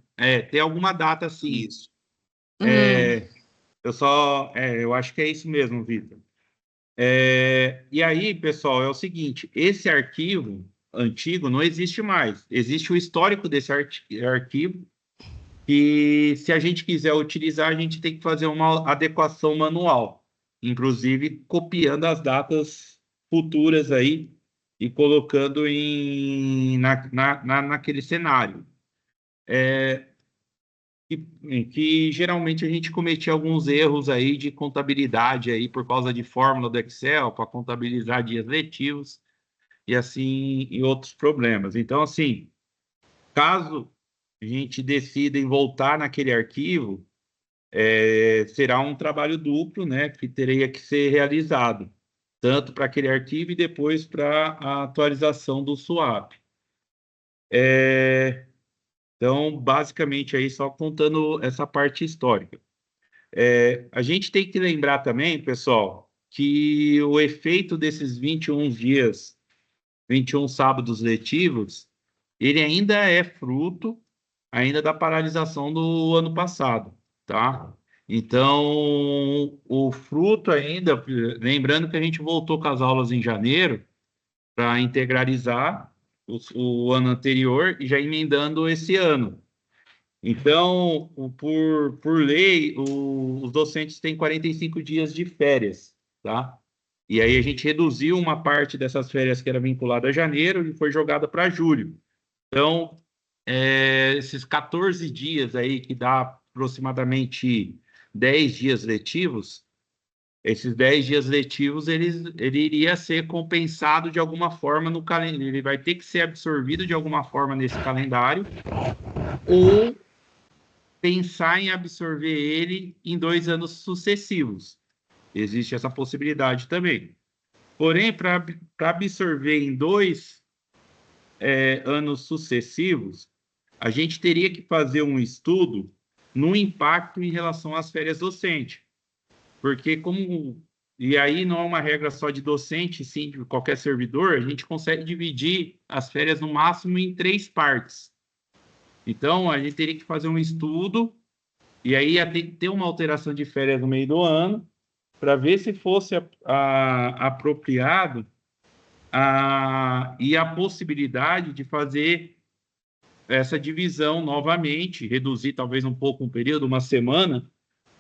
Tem alguma data assim. Isso. Eu acho que é isso mesmo, Vitor. E aí, pessoal, é o seguinte: esse arquivo antigo não existe mais. Existe o histórico desse arquivo, e se a gente quiser utilizar, a gente tem que fazer uma adequação manual, inclusive copiando as datas futuras aí e colocando naquele cenário. Que geralmente a gente cometia alguns erros aí de contabilidade aí por causa de fórmula do Excel para contabilizar dias letivos e assim e outros problemas. Então, assim, caso a gente decida em voltar naquele arquivo, será um trabalho duplo, né, que teria que ser realizado, tanto para aquele arquivo e depois para a atualização do SWAP. Então, basicamente, aí só contando essa parte histórica. A gente tem que lembrar também, pessoal, que o efeito desses 21 dias, 21 sábados letivos, ele ainda é fruto ainda da paralisação do ano passado, tá? Então, o fruto ainda, lembrando que a gente voltou com as aulas em janeiro para integralizar o ano anterior e já emendando esse ano. Então, por lei, os docentes têm 45 dias de férias, tá? E aí a gente reduziu uma parte dessas férias que era vinculada a janeiro e foi jogada para julho. Então, esses 14 dias aí, que dá aproximadamente 10 dias letivos, esses 10 dias letivos, ele iria ser compensado de alguma forma no calendário, ele vai ter que ser absorvido de alguma forma nesse calendário, ou pensar em absorver ele em 2 anos sucessivos. Existe essa possibilidade também. Porém, para absorver em 2 anos sucessivos, a gente teria que fazer um estudo no impacto em relação às férias docentes. Porque como... E aí não é uma regra só de docente, sim, de qualquer servidor, a gente consegue dividir as férias no máximo em 3 partes. Então, a gente teria que fazer um estudo, e aí ia ter que ter uma alteração de férias no meio do ano, para ver se fosse apropriado e a possibilidade de fazer essa divisão novamente, reduzir talvez um pouco um período, uma semana,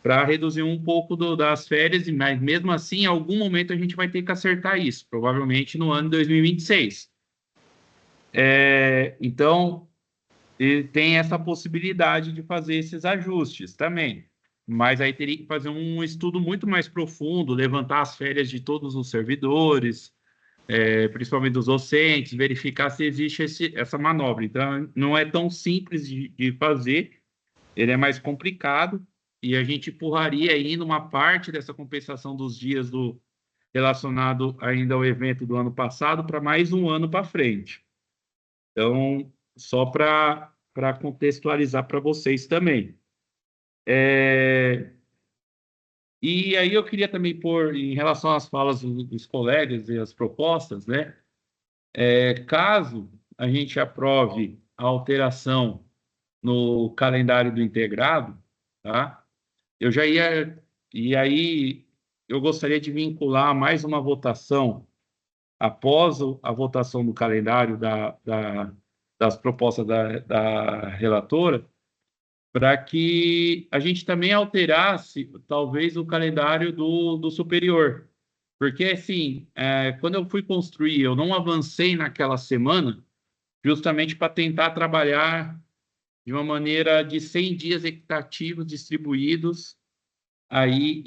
para reduzir um pouco das férias, mas mesmo assim, em algum momento a gente vai ter que acertar isso, provavelmente no ano de 2026. Então, tem essa possibilidade de fazer esses ajustes também. Mas aí teria que fazer um estudo muito mais profundo, levantar as férias de todos os servidores, principalmente dos docentes, verificar se existe essa manobra. Então, não é tão simples de fazer, ele é mais complicado, e a gente empurraria ainda uma parte dessa compensação dos dias relacionado ainda ao evento do ano passado para mais um ano para frente. Então, só para contextualizar para vocês também. E aí eu queria também pôr, em relação às falas dos colegas e as propostas, né? Caso a gente aprove a alteração no calendário do integrado, tá? Eu já ia... E aí eu gostaria de vincular mais uma votação após a votação do calendário das propostas da relatora, para que a gente também alterasse, talvez, o calendário do superior. Porque, assim, quando eu fui construir, eu não avancei naquela semana, justamente para tentar trabalhar de uma maneira de 100 dias equitativos distribuídos aí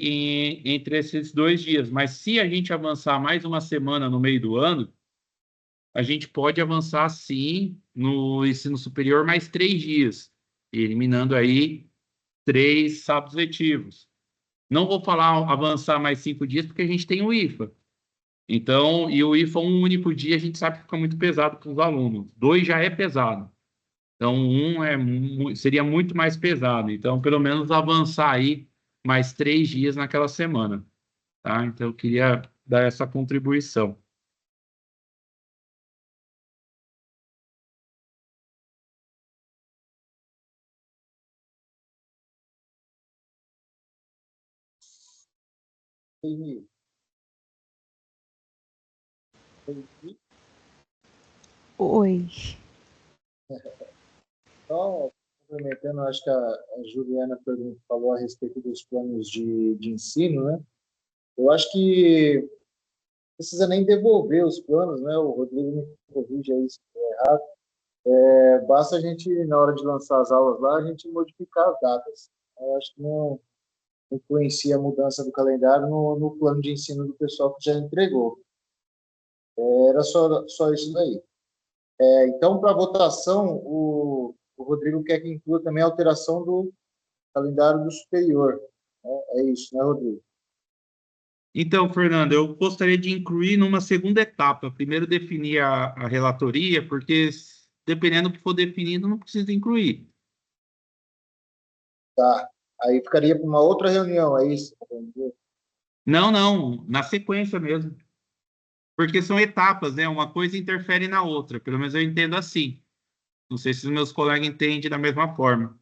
entre esses 2 dias. Mas se a gente avançar mais uma semana no meio do ano, a gente pode avançar, sim, no ensino superior mais 3 dias, eliminando aí 3 sábados letivos. Não vou falar avançar mais 5 dias, porque a gente tem o IFA. Então, e o IFA, um único dia, a gente sabe que fica muito pesado para os alunos. 2 já é pesado. Então, seria muito mais pesado. Então, pelo menos avançar aí mais 3 dias naquela semana. Tá? Então, eu queria dar essa contribuição. Oi. Só complementando, acho que a Juliana falou a respeito dos planos de ensino, né? Eu acho que não precisa nem devolver os planos, né? O Rodrigo me corrige aí se for errado. Basta a gente, na hora de lançar as aulas lá, a gente modificar as datas. Eu acho que não influencia a mudança do calendário no plano de ensino do pessoal que já entregou. Era só isso daí. Então, para votação, o Rodrigo quer que inclua também a alteração do calendário do superior. É isso, né, Rodrigo? Então, Fernando, eu gostaria de incluir numa segunda etapa. Primeiro definir a relatoria, porque dependendo do que for definido, não precisa incluir. Tá. Aí ficaria para uma outra reunião, é isso? Não, não, na sequência mesmo. Porque são etapas, né? Uma coisa interfere na outra. Pelo menos eu entendo assim. Não sei se os meus colegas entendem da mesma forma.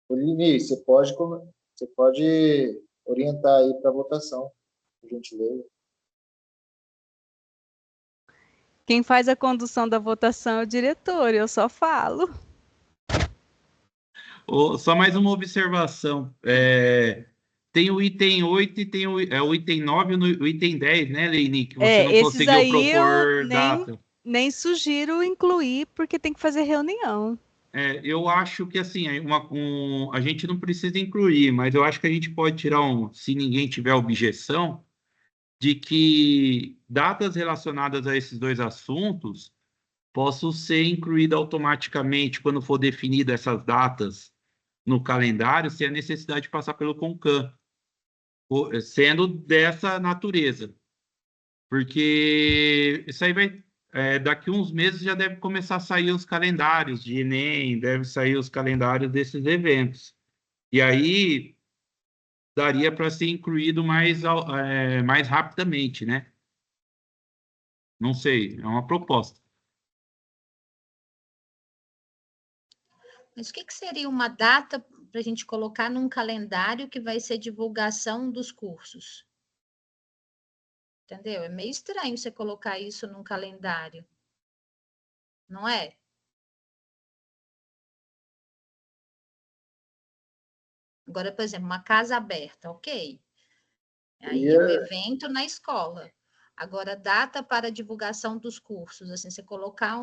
Olivia, você pode orientar aí para a votação, por gentileza. Quem faz a condução da votação é o diretor, eu só falo. Só mais uma observação. Tem o item 8 e tem o item 9 e o item 10, né, Leini? Que você não Esses conseguiu aí eu propor data. nem sugiro incluir, porque tem que fazer reunião. Eu acho que assim, a gente não precisa incluir, mas eu acho que a gente pode tirar se ninguém tiver objeção, de que datas relacionadas a esses dois assuntos possam ser incluídas automaticamente quando for definidas essas datas no calendário, sem a necessidade de passar pelo CONCAN, sendo dessa natureza. Porque isso aí daqui uns meses já deve começar a sair os calendários de Enem, deve sair os calendários desses eventos. E aí daria para ser incluído mais rapidamente, né? Não sei, é uma proposta. Mas o que seria uma data para a gente colocar num calendário que vai ser divulgação dos cursos? Entendeu? É meio estranho você colocar isso num calendário, não é? Agora, por exemplo, uma casa aberta, ok. Aí o evento na escola. Agora, data para divulgação dos cursos, assim, você colocar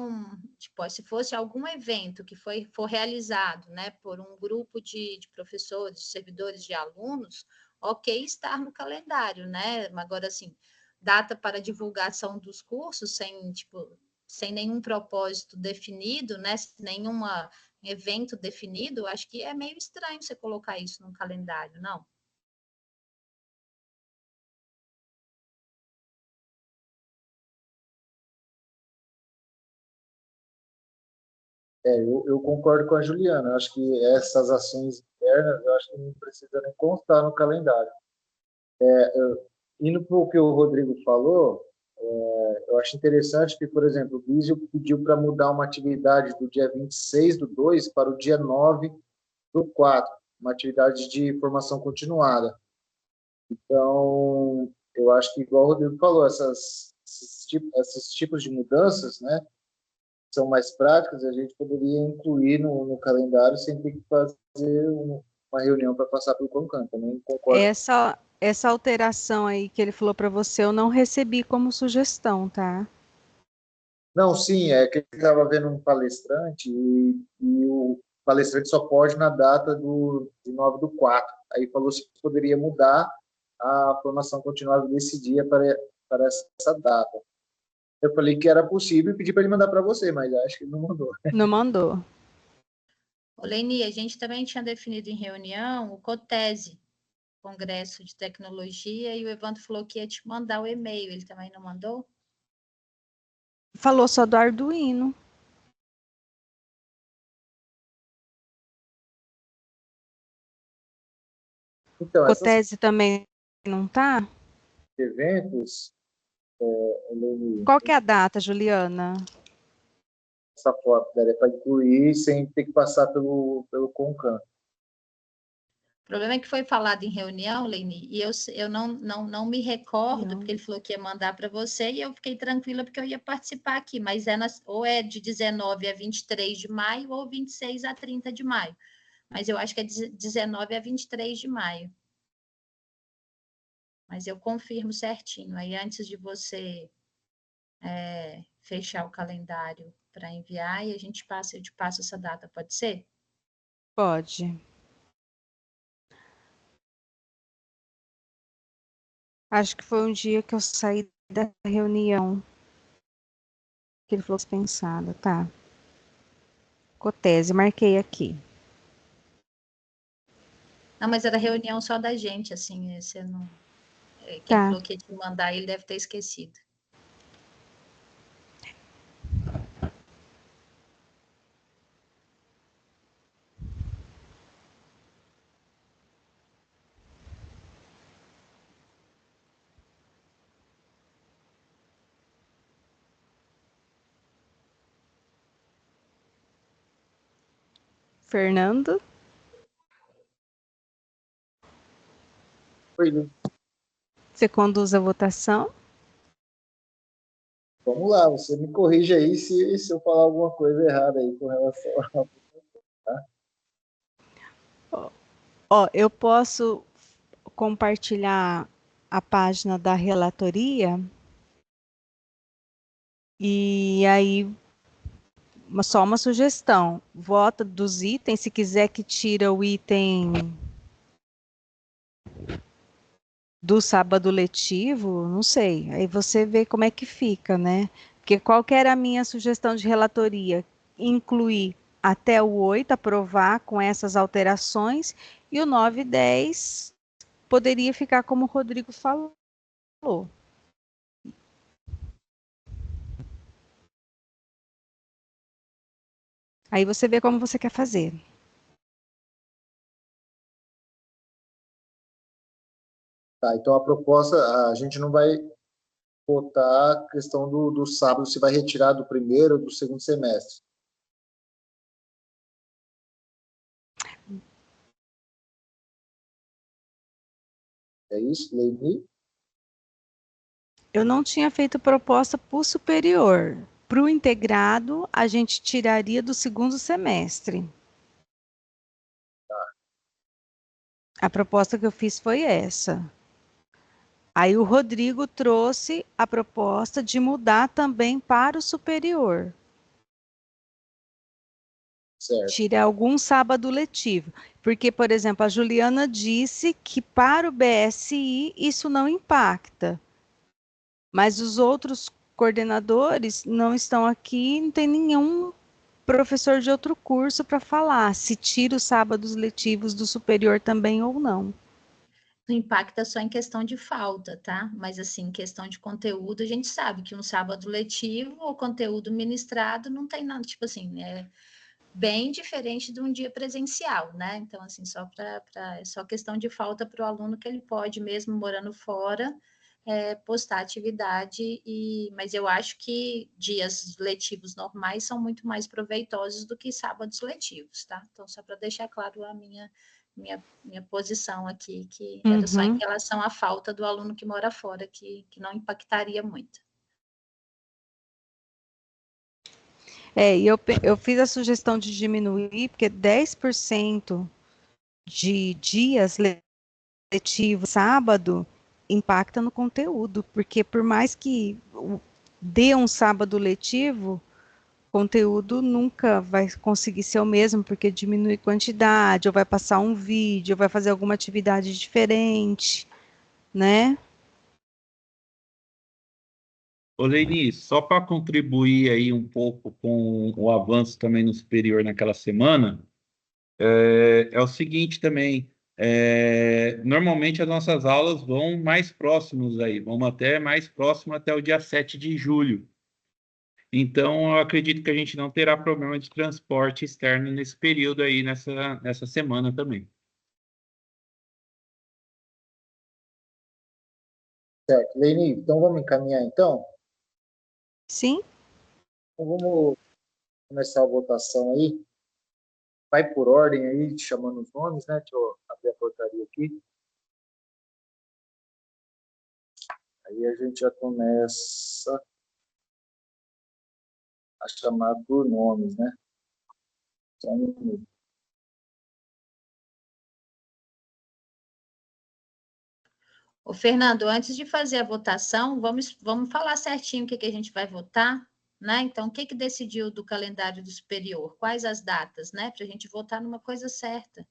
tipo, se fosse algum evento que for realizado, né, por um grupo de professores, de servidores, de alunos, ok estar no calendário, né? Agora, assim, data para divulgação dos cursos sem nenhum propósito definido, né, sem nenhum evento definido, acho que é meio estranho você colocar isso no calendário, não? Eu concordo com a Juliana. Acho que essas ações internas, eu acho que não precisa nem constar no calendário. Indo para o que o Rodrigo falou, eu acho interessante que, por exemplo, o Bísio pediu para mudar uma atividade do dia 26/2 para o dia 9/4, uma atividade de formação continuada. Então, eu acho que, igual o Rodrigo falou, esses tipos de mudanças, né, são mais práticas, a gente poderia incluir no calendário sem ter que fazer uma reunião para passar pelo CONCAN. Também concordo. Essa alteração aí que ele falou para você, eu não recebi como sugestão, tá? Não, sim, é que ele estava vendo um palestrante e o palestrante só pode na data de 9/4. Aí falou se poderia mudar a formação continuada desse dia para essa data. Eu falei que era possível e pedi para ele mandar para você, mas acho que ele não mandou. Não mandou. Ô, Leni, a gente também tinha definido em reunião o COTESE, Congresso de Tecnologia, e o Evandro falou que ia te mandar o e-mail. Ele também não mandou? Falou só do Arduino. Então, esses COTESE também não tá? eventos, Qual que é a data, Juliana? essa forma, daria para incluir sem ter que passar pelo CONCAN. O problema é que foi falado em reunião, Leni, e eu não me recordo, porque ele falou que ia mandar para você, e eu fiquei tranquila porque eu ia participar aqui, mas ou é de 19 a 23 de maio, ou 26 a 30 de maio. Mas eu acho que é 19 a 23 de maio. Mas eu confirmo certinho. Aí, antes de você fechar o calendário para enviar, e eu te passo essa data, pode ser? Pode. Acho que foi um dia que eu saí da reunião. Que ele falou dispensada, tá. COTESE, marquei aqui. Não, mas era reunião só da gente, assim, você não... Quem Tá. falou que ia te mandar, ele deve ter esquecido. Fernando? Foi, né? Você conduz a votação? Vamos lá, você me corrige aí se eu falar alguma coisa errada aí com relação a... Tá? Ó, eu posso compartilhar a página da relatoria e aí só uma sugestão. Vota dos itens, se quiser que tira o item do sábado letivo, não sei. Aí você vê como é que fica, né? Porque qual que era a minha sugestão de relatoria? Incluir até o 8, aprovar com essas alterações, e o 9 e 10 poderia ficar como o Rodrigo falou. Aí você vê como você quer fazer. Tá, então a proposta, a gente não vai votar a questão do sábado, se vai retirar do primeiro ou do segundo semestre. É isso, Leini? Eu não tinha feito proposta para o superior. Para o integrado, a gente tiraria do segundo semestre. A proposta que eu fiz foi essa. Aí o Rodrigo trouxe a proposta de mudar também para o superior. Certo. Tira algum sábado letivo. Porque, por exemplo, a Juliana disse que para o BSI isso não impacta. Mas os outros coordenadores não estão aqui, não tem nenhum professor de outro curso para falar se tira os sábados letivos do superior também ou não. Não impacta só em questão de falta, tá? Mas, assim, em questão de conteúdo, a gente sabe que um sábado letivo ou conteúdo ministrado não tem nada, tipo assim, né? bem diferente de um dia presencial, né? Então, assim, é só questão de falta para o aluno que ele pode, mesmo morando fora, postar atividade, mas eu acho que dias letivos normais são muito mais proveitosos do que sábados letivos, tá? Então, só para deixar claro a minha posição aqui, que era só em relação à falta do aluno que mora fora, que não impactaria muito. E eu fiz a sugestão de diminuir, porque 10% de dias letivos sábado impacta no conteúdo, porque por mais que dê um sábado letivo, o conteúdo nunca vai conseguir ser o mesmo, porque diminui quantidade, ou vai passar um vídeo, ou vai fazer alguma atividade diferente, né? Ô, Leini, só para contribuir aí um pouco com o avanço também no superior naquela semana, é o seguinte também, normalmente as nossas aulas vão mais próximos aí, vamos até mais próximo até o dia 7 de julho. Então, eu acredito que a gente não terá problema de transporte externo nesse período aí, nessa semana também. Certo. Leni, então vamos encaminhar então? Sim. Então vamos começar a votação aí. Vai por ordem aí, chamando os nomes, né? Deixa eu abrir a portaria aqui. Aí a gente já começa a chamar por nomes, né? Só um minuto. Ô, Fernando, antes de fazer a votação, vamos falar certinho o que a gente vai votar, né? Então, o que decidiu do calendário do superior? Quais as datas, né? Para a gente votar numa coisa certa.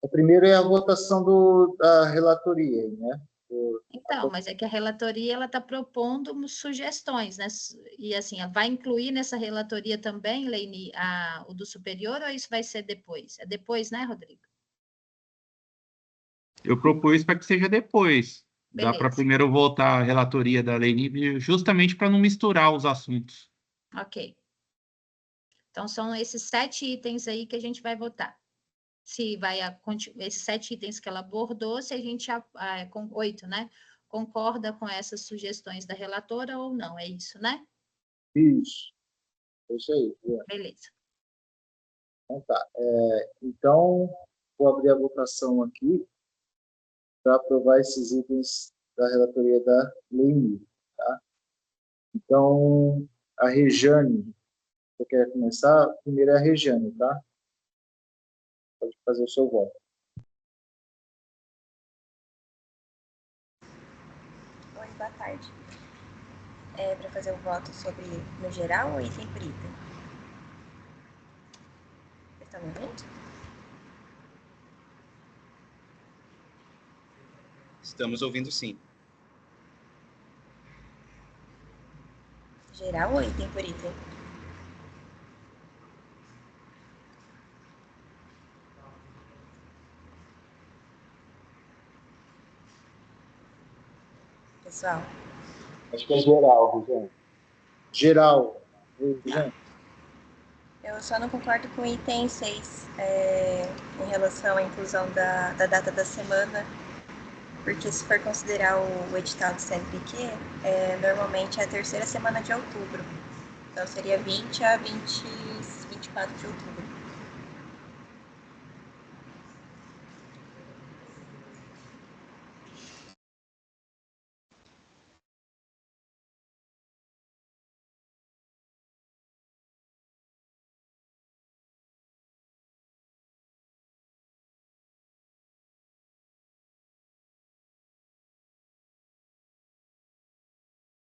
O primeiro é a votação da relatoria, né? Então, mas é que a relatoria ela está propondo sugestões, né? E assim, vai incluir nessa relatoria também, Leini, o do superior, ou isso vai ser depois? É depois, né, Rodrigo? Eu propus para que seja depois. Dá para Beleza. primeiro voltar a relatoria da Leni, justamente para não misturar os assuntos. Ok. Então, são esses 7 itens aí que a gente vai votar. Se vai esses 7 itens que ela abordou, se a gente, com 8, né? Concorda com essas sugestões da relatora ou não, é isso, né? Isso. É isso aí. Beleza. Então tá. Então, vou abrir a votação aqui para aprovar esses itens da relatoria da Leni, tá? Então, a Rejane, você quer começar? Primeiro é a Rejane, tá? Pode fazer o seu voto. Oi, boa tarde. Para fazer o voto sobre no geral ou item por item? Vocês estão me ouvindo? Estamos ouvindo sim. Geral ou item por item? Pessoal? Acho que é geral, Rogério. Geral. Rejane. Eu só não concordo com o item 6, em relação à inclusão da data da semana, porque se for considerar o edital do CNPq, normalmente é a terceira semana de outubro. Então seria 20 a 24 de outubro.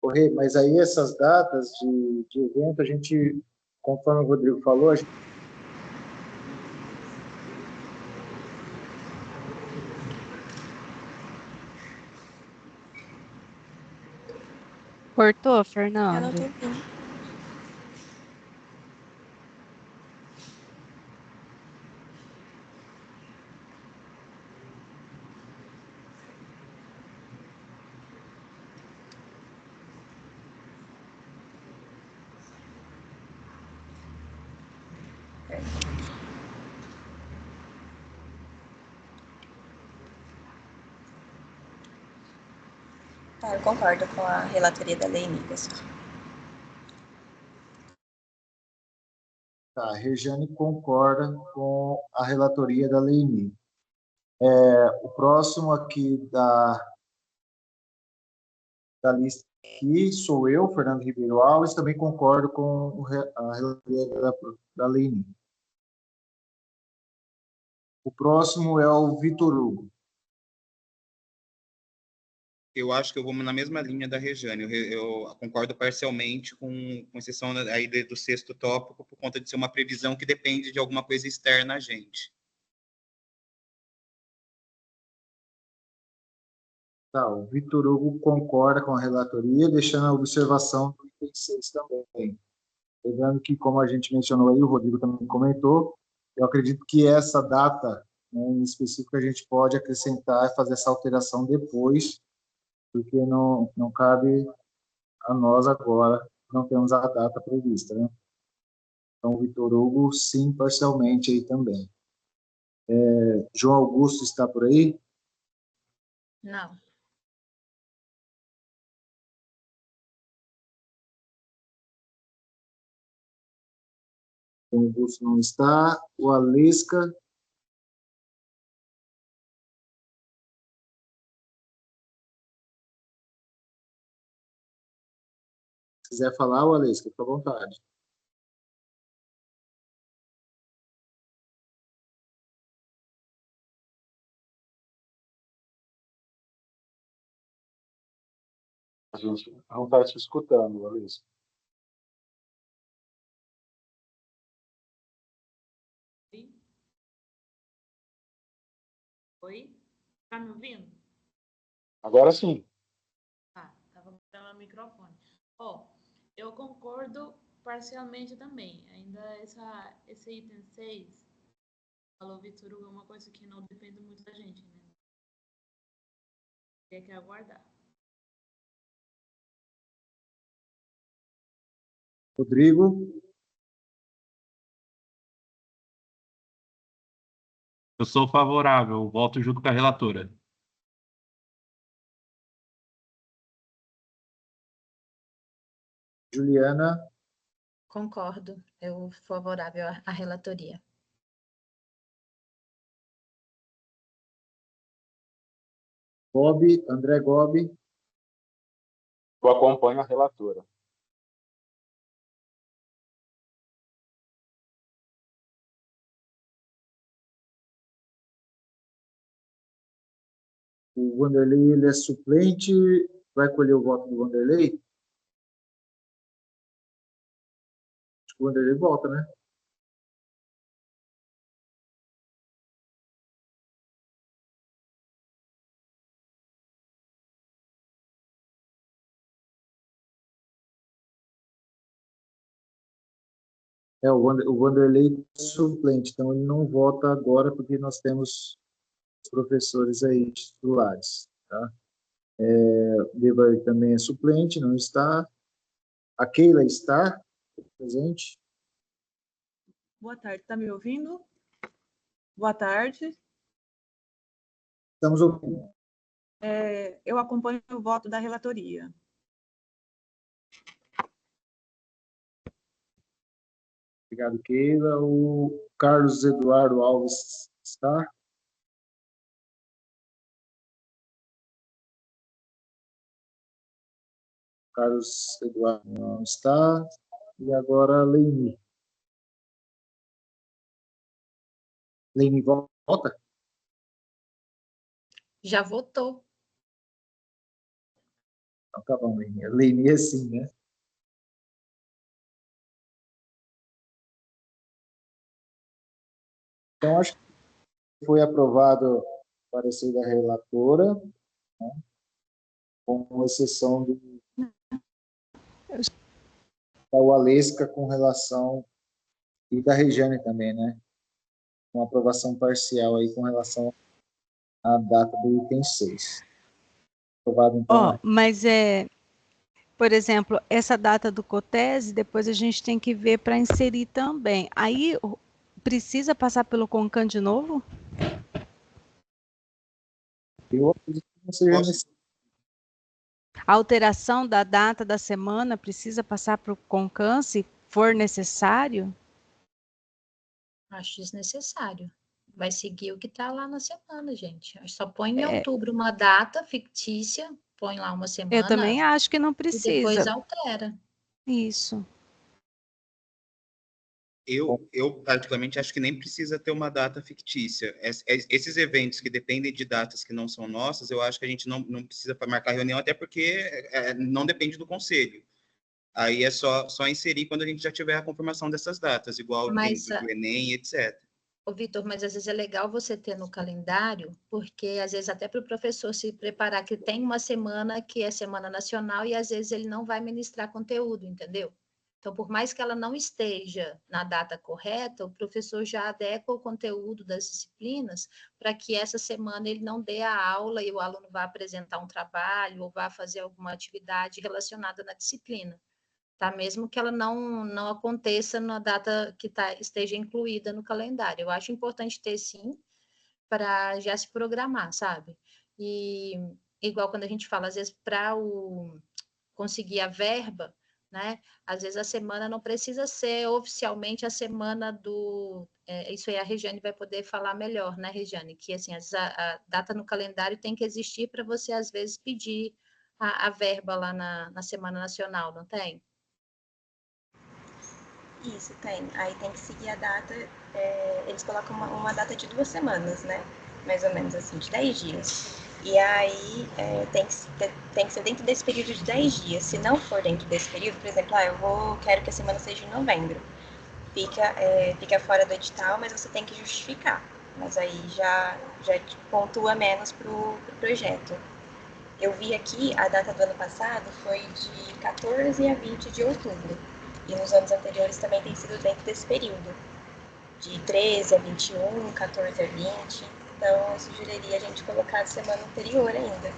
Correr, mas aí essas datas de evento, a gente, conforme o Rodrigo falou, a gente... Cortou, Eu não Fernando? tô ouvindo. Tá, eu concordo com a relatoria da Leini, pessoal. Tá, a Regiane concorda com a relatoria da Leini. O próximo aqui da lista aqui sou eu, Fernando Ribeiro Alves, também concordo com a relatoria da Leini. O próximo é o Vitor Hugo. Eu acho que eu vou na mesma linha da Regiane. Eu concordo parcialmente com exceção aí do sexto tópico, por conta de ser uma previsão que depende de alguma coisa externa a gente. Tá, o Vitor Hugo concorda com a relatoria, deixando a observação do item 6 também. Lembrando que, como a gente mencionou aí, o Rodrigo também comentou, eu acredito que essa data, né, em específico, a gente pode acrescentar e fazer essa alteração depois, porque não cabe a nós agora, não temos a data prevista, né? Então, o Vitor Hugo, sim, parcialmente aí também. João Augusto está por aí? Não. João Augusto não está. O Alesca? Se quiser falar, o Alesca, fica à vontade. A gente não está te escutando, Alice. Oi? Tá me ouvindo? Agora sim. Tá, tava botando o microfone. Ó, eu concordo parcialmente também. Ainda esse item 6, falou Vitor Hugo, é uma coisa que não depende muito da gente, né? Tem que aguardar. Rodrigo? Eu sou favorável, voto junto com a relatora. Juliana? Concordo. Eu favorável à relatoria. Gobi? André Gobi? Eu acompanho a relatora. O Vanderlei, ele é suplente. Vai colher o voto do Vanderlei? Acho que o Vanderlei volta, né? O Vanderlei é suplente, então ele não vota agora porque nós temos os professores aí titulares, tá? O Devar também é suplente, não está. A Keila está presente. Boa tarde, está me ouvindo? Boa tarde. Estamos ouvindo. Eu acompanho o voto da relatoria. Obrigado, Keila. O Carlos Eduardo Alves está? Carlos Eduardo não está. E agora a Leini. Leini volta? Já votou. Então tá bom, Leini. A Leini é sim, né? Então, acho que foi aprovado o parecer da relatora, né, com exceção do Alesca com relação, e da Regiane também, né? Uma aprovação parcial aí com relação à data do item 6. Aprovado, então. Mas por exemplo, essa data do COTES, depois a gente tem que ver para inserir também. Aí precisa passar pelo CONCAN de novo? Eu acredito que não seja necessário. A alteração da data da semana precisa passar para o CONCAN, se for necessário? Acho desnecessário. Vai seguir o que está lá na semana, gente. Só põe em outubro uma data fictícia, põe lá uma Eu semana também acho que não e depois precisa. altera. Isso. Eu particularmente acho que nem precisa ter uma data fictícia. Esses eventos que dependem de datas que não são nossas, eu acho que a gente não precisa marcar reunião, até porque não depende do conselho. Aí é só inserir quando a gente já tiver a confirmação dessas datas, igual tem Mas, do Enem, etc. ô Vitor, mas às vezes é legal você ter no calendário, porque às vezes até para o professor se preparar, que tem uma semana que é semana nacional e às vezes ele não vai ministrar conteúdo, entendeu? Então, por mais que ela não esteja na data correta, o professor já adequa o conteúdo das disciplinas para que essa semana ele não dê a aula e o aluno vá apresentar um trabalho ou vá fazer alguma atividade relacionada na disciplina, tá? Mesmo que ela não aconteça na data que esteja incluída no calendário. Eu acho importante ter, sim, para já se programar, sabe? E igual quando a gente fala, às vezes, para conseguir a verba, né? Às vezes a semana não precisa ser oficialmente a semana do. Isso aí a Regiane vai poder falar melhor, né, Regiane? Que assim, a data no calendário tem que existir para você, às vezes, pedir a verba lá na Semana Nacional, não tem? Isso, tem. Aí tem que seguir a data, eles colocam uma data de 2 semanas, né? Mais ou menos assim, de 10 dias. E aí tem que ser dentro desse período de 10 dias. Se não for dentro desse período, por exemplo, quero que a semana seja em novembro. Fica fora do edital, mas você tem que justificar. Mas aí já pontua menos pro projeto. Eu vi aqui, a data do ano passado foi de 14 a 20 de outubro. E nos anos anteriores também tem sido dentro desse período, de 13 a 21, 14 a 20. Então, eu sugeriria a gente colocar a semana anterior ainda,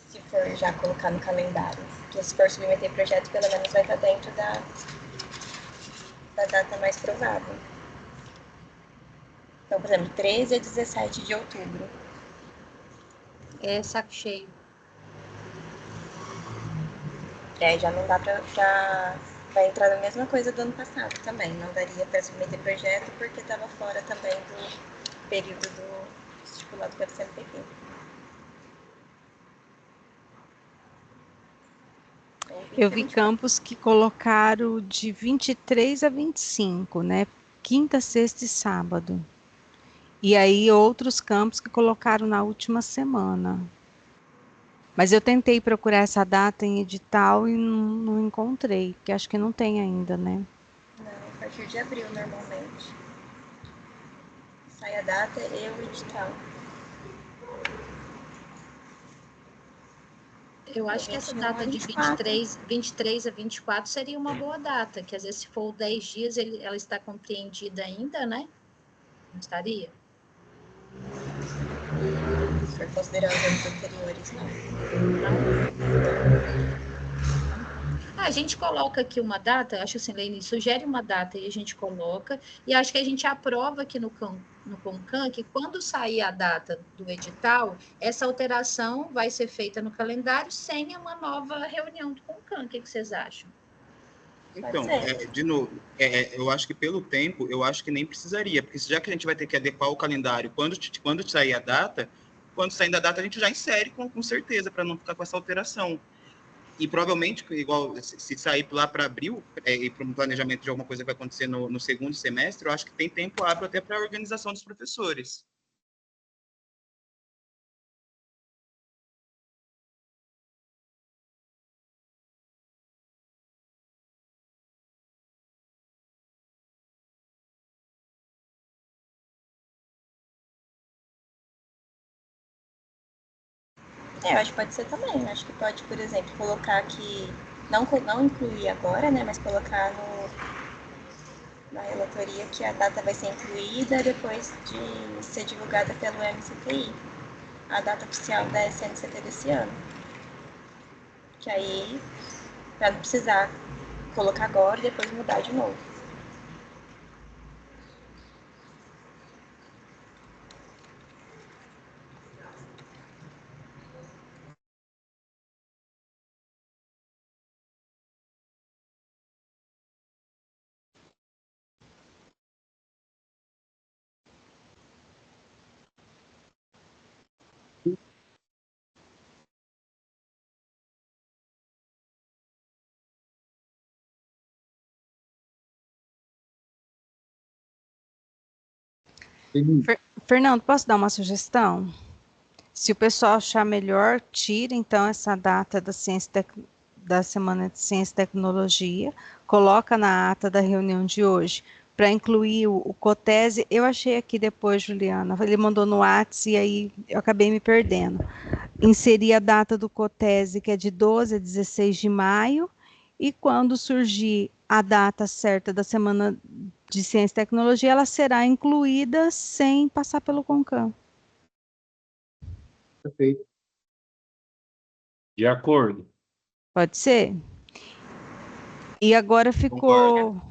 se for já colocar no calendário. Porque se for submeter projeto, pelo menos vai estar dentro da data mais provável. Então, por exemplo, 13 a 17 de outubro. É saco cheio. Já não dá pra vai entrar na mesma coisa do ano passado também. Não daria para submeter projeto porque estava fora também do período do estipulado pelo CNPq. Eu vi campos que colocaram de 23 a 25, né? Quinta, sexta e sábado. E aí outros campos que colocaram na última semana. Mas eu tentei procurar essa data em edital e não encontrei, porque acho que não tem ainda, né? Não, a partir de abril, normalmente. Sai a data e o edital. Eu acho que essa data de 23 a 24 seria uma boa data, que às vezes se for 10 dias, ela está compreendida ainda, né? Não estaria? Se for considerar os anos anteriores, não. A gente coloca aqui uma data, acho assim, Lene, sugere uma data e a gente coloca, e acho que a gente aprova aqui no CONCAN que quando sair a data do edital, essa alteração vai ser feita no calendário sem uma nova reunião do CONCAN. O que vocês acham? Então, de novo, eu acho que pelo tempo, eu acho que nem precisaria, porque já que a gente vai ter que adequar o calendário quando sair a data, quando saindo a data a gente já insere com certeza, para não ficar com essa alteração. E provavelmente, igual se sair lá para abril, e para um planejamento de alguma coisa que vai acontecer no segundo semestre, eu acho que tem tempo hábil até para a organização dos professores. Eu acho que pode ser também. Eu acho que pode, por exemplo, colocar que não incluir agora, né, mas colocar na relatoria que a data vai ser incluída depois de ser divulgada pelo MCTI, a data oficial da SNCT desse ano. Que aí, para não precisar colocar agora e depois mudar de novo. Leni, Fernando, posso dar uma sugestão? Se o pessoal achar melhor, tira então essa data da Semana de Ciência e Tecnologia, coloca na ata da reunião de hoje, para incluir o COTESE. Eu achei aqui depois, Juliana, ele mandou no WhatsApp e aí eu acabei me perdendo. Inserir a data do COTESE, que é de 12 a 16 de maio, e quando surgir a data certa da Semana de Ciência e Tecnologia, ela será incluída sem passar pelo CONCAM. perfeito. De acordo. Pode ser? E agora ficou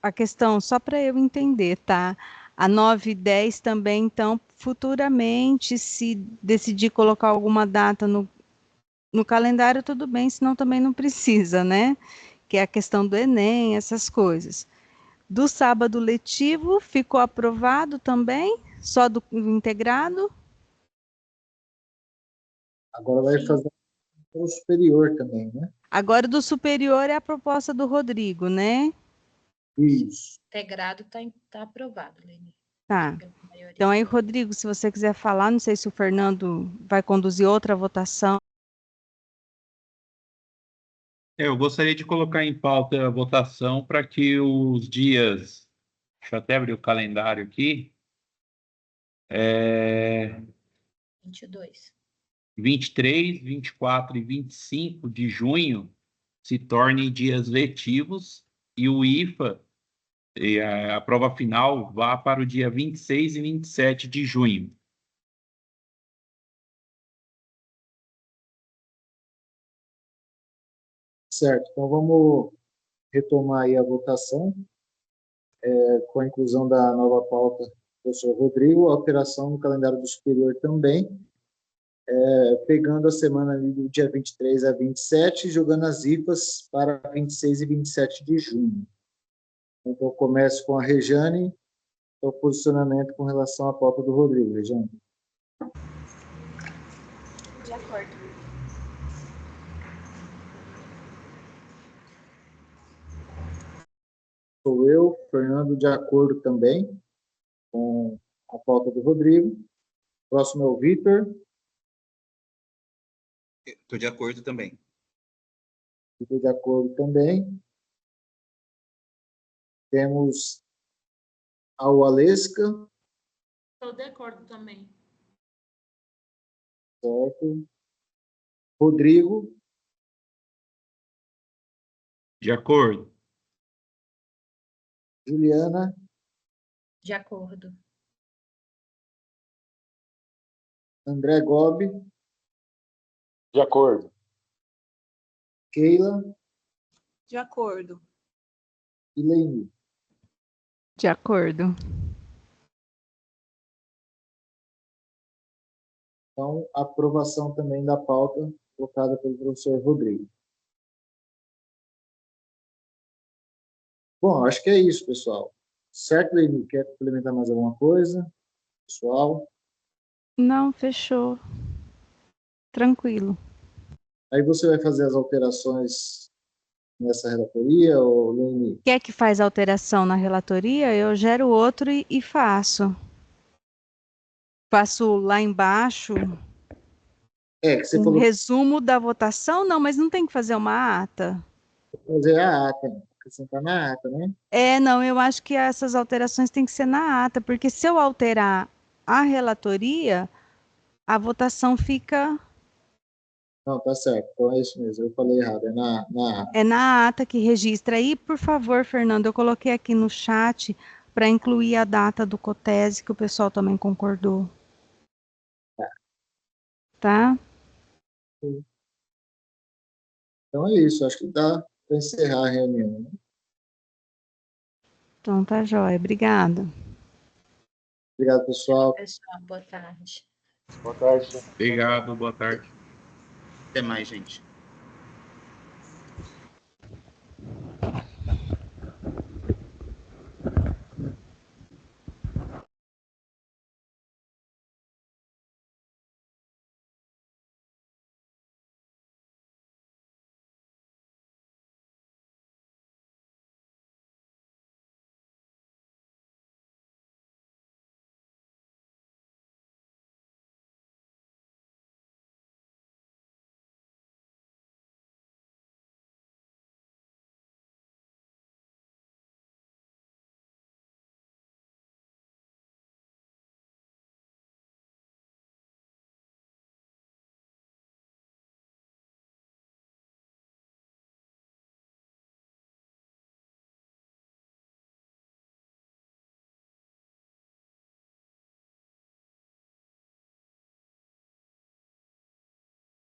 a questão, só para eu entender, tá? A 9 e 10 também, então, futuramente, se decidir colocar alguma data no calendário, tudo bem, senão também não precisa, né? Que é a questão do Enem, essas coisas. Do sábado letivo, ficou aprovado também? Só do integrado? Agora vai Sim. fazer o superior também, né? Agora, do superior é a proposta do Rodrigo, né? Isso. Integrado está aprovado, Leni, Tá. pela maioria. Então, aí, Rodrigo, se você quiser falar, não sei se o Fernando vai conduzir outra votação. Eu gostaria de colocar em pauta a votação para que os dias, deixa eu até abrir o calendário aqui, 22. 23, 24 e 25 de junho se tornem dias letivos e o IFA, e a prova final, vá para o dia 26 e 27 de junho. Certo. Então, vamos retomar aí a votação, com a inclusão da nova pauta do professor Rodrigo, alteração no calendário do superior também, pegando a semana ali do dia 23 a 27, jogando as IPAs para 26 e 27 de junho. Então, eu começo com a Rejane, o posicionamento com relação à pauta do Rodrigo. Rejane. De acordo. Sou eu, Fernando, de acordo também com a pauta do Rodrigo. Próximo é o Vitor. Estou de acordo também. Vitor de acordo também. Temos a Waleska, Estou de acordo também. certo? Rodrigo, De acordo. Juliana, De acordo. André Gobi, De acordo. Keila De acordo. e Leini. De acordo. Então, aprovação também da pauta colocada pelo professor Rodrigo. Bom, acho que é isso, pessoal. Certo, Leini? Quer complementar mais alguma coisa? Pessoal? Não, fechou. Tranquilo. Aí você vai fazer as alterações nessa relatoria, ou Leini? Quer que faz alteração na relatoria? Eu gero outro e faço. Faço lá embaixo Que você um falou resumo da votação? Não, mas não tem que fazer uma ata. que fazer a ata, acrescentar na ata, né? Não, eu acho que essas alterações têm que ser na ata, porque se eu alterar a relatoria, a votação fica. Não, tá certo. Então é isso mesmo, eu falei errado, é na ata. É na ata que registra. E, por favor, Fernando, eu coloquei aqui no chat para incluir a data do COTESE, que o pessoal também concordou. Tá? Então é isso, acho que dá para encerrar a reunião, né? Então tá jóia. Obrigada. Obrigado, pessoal. Pessoal, boa tarde. Boa tarde. Obrigado, boa tarde. Até mais, gente.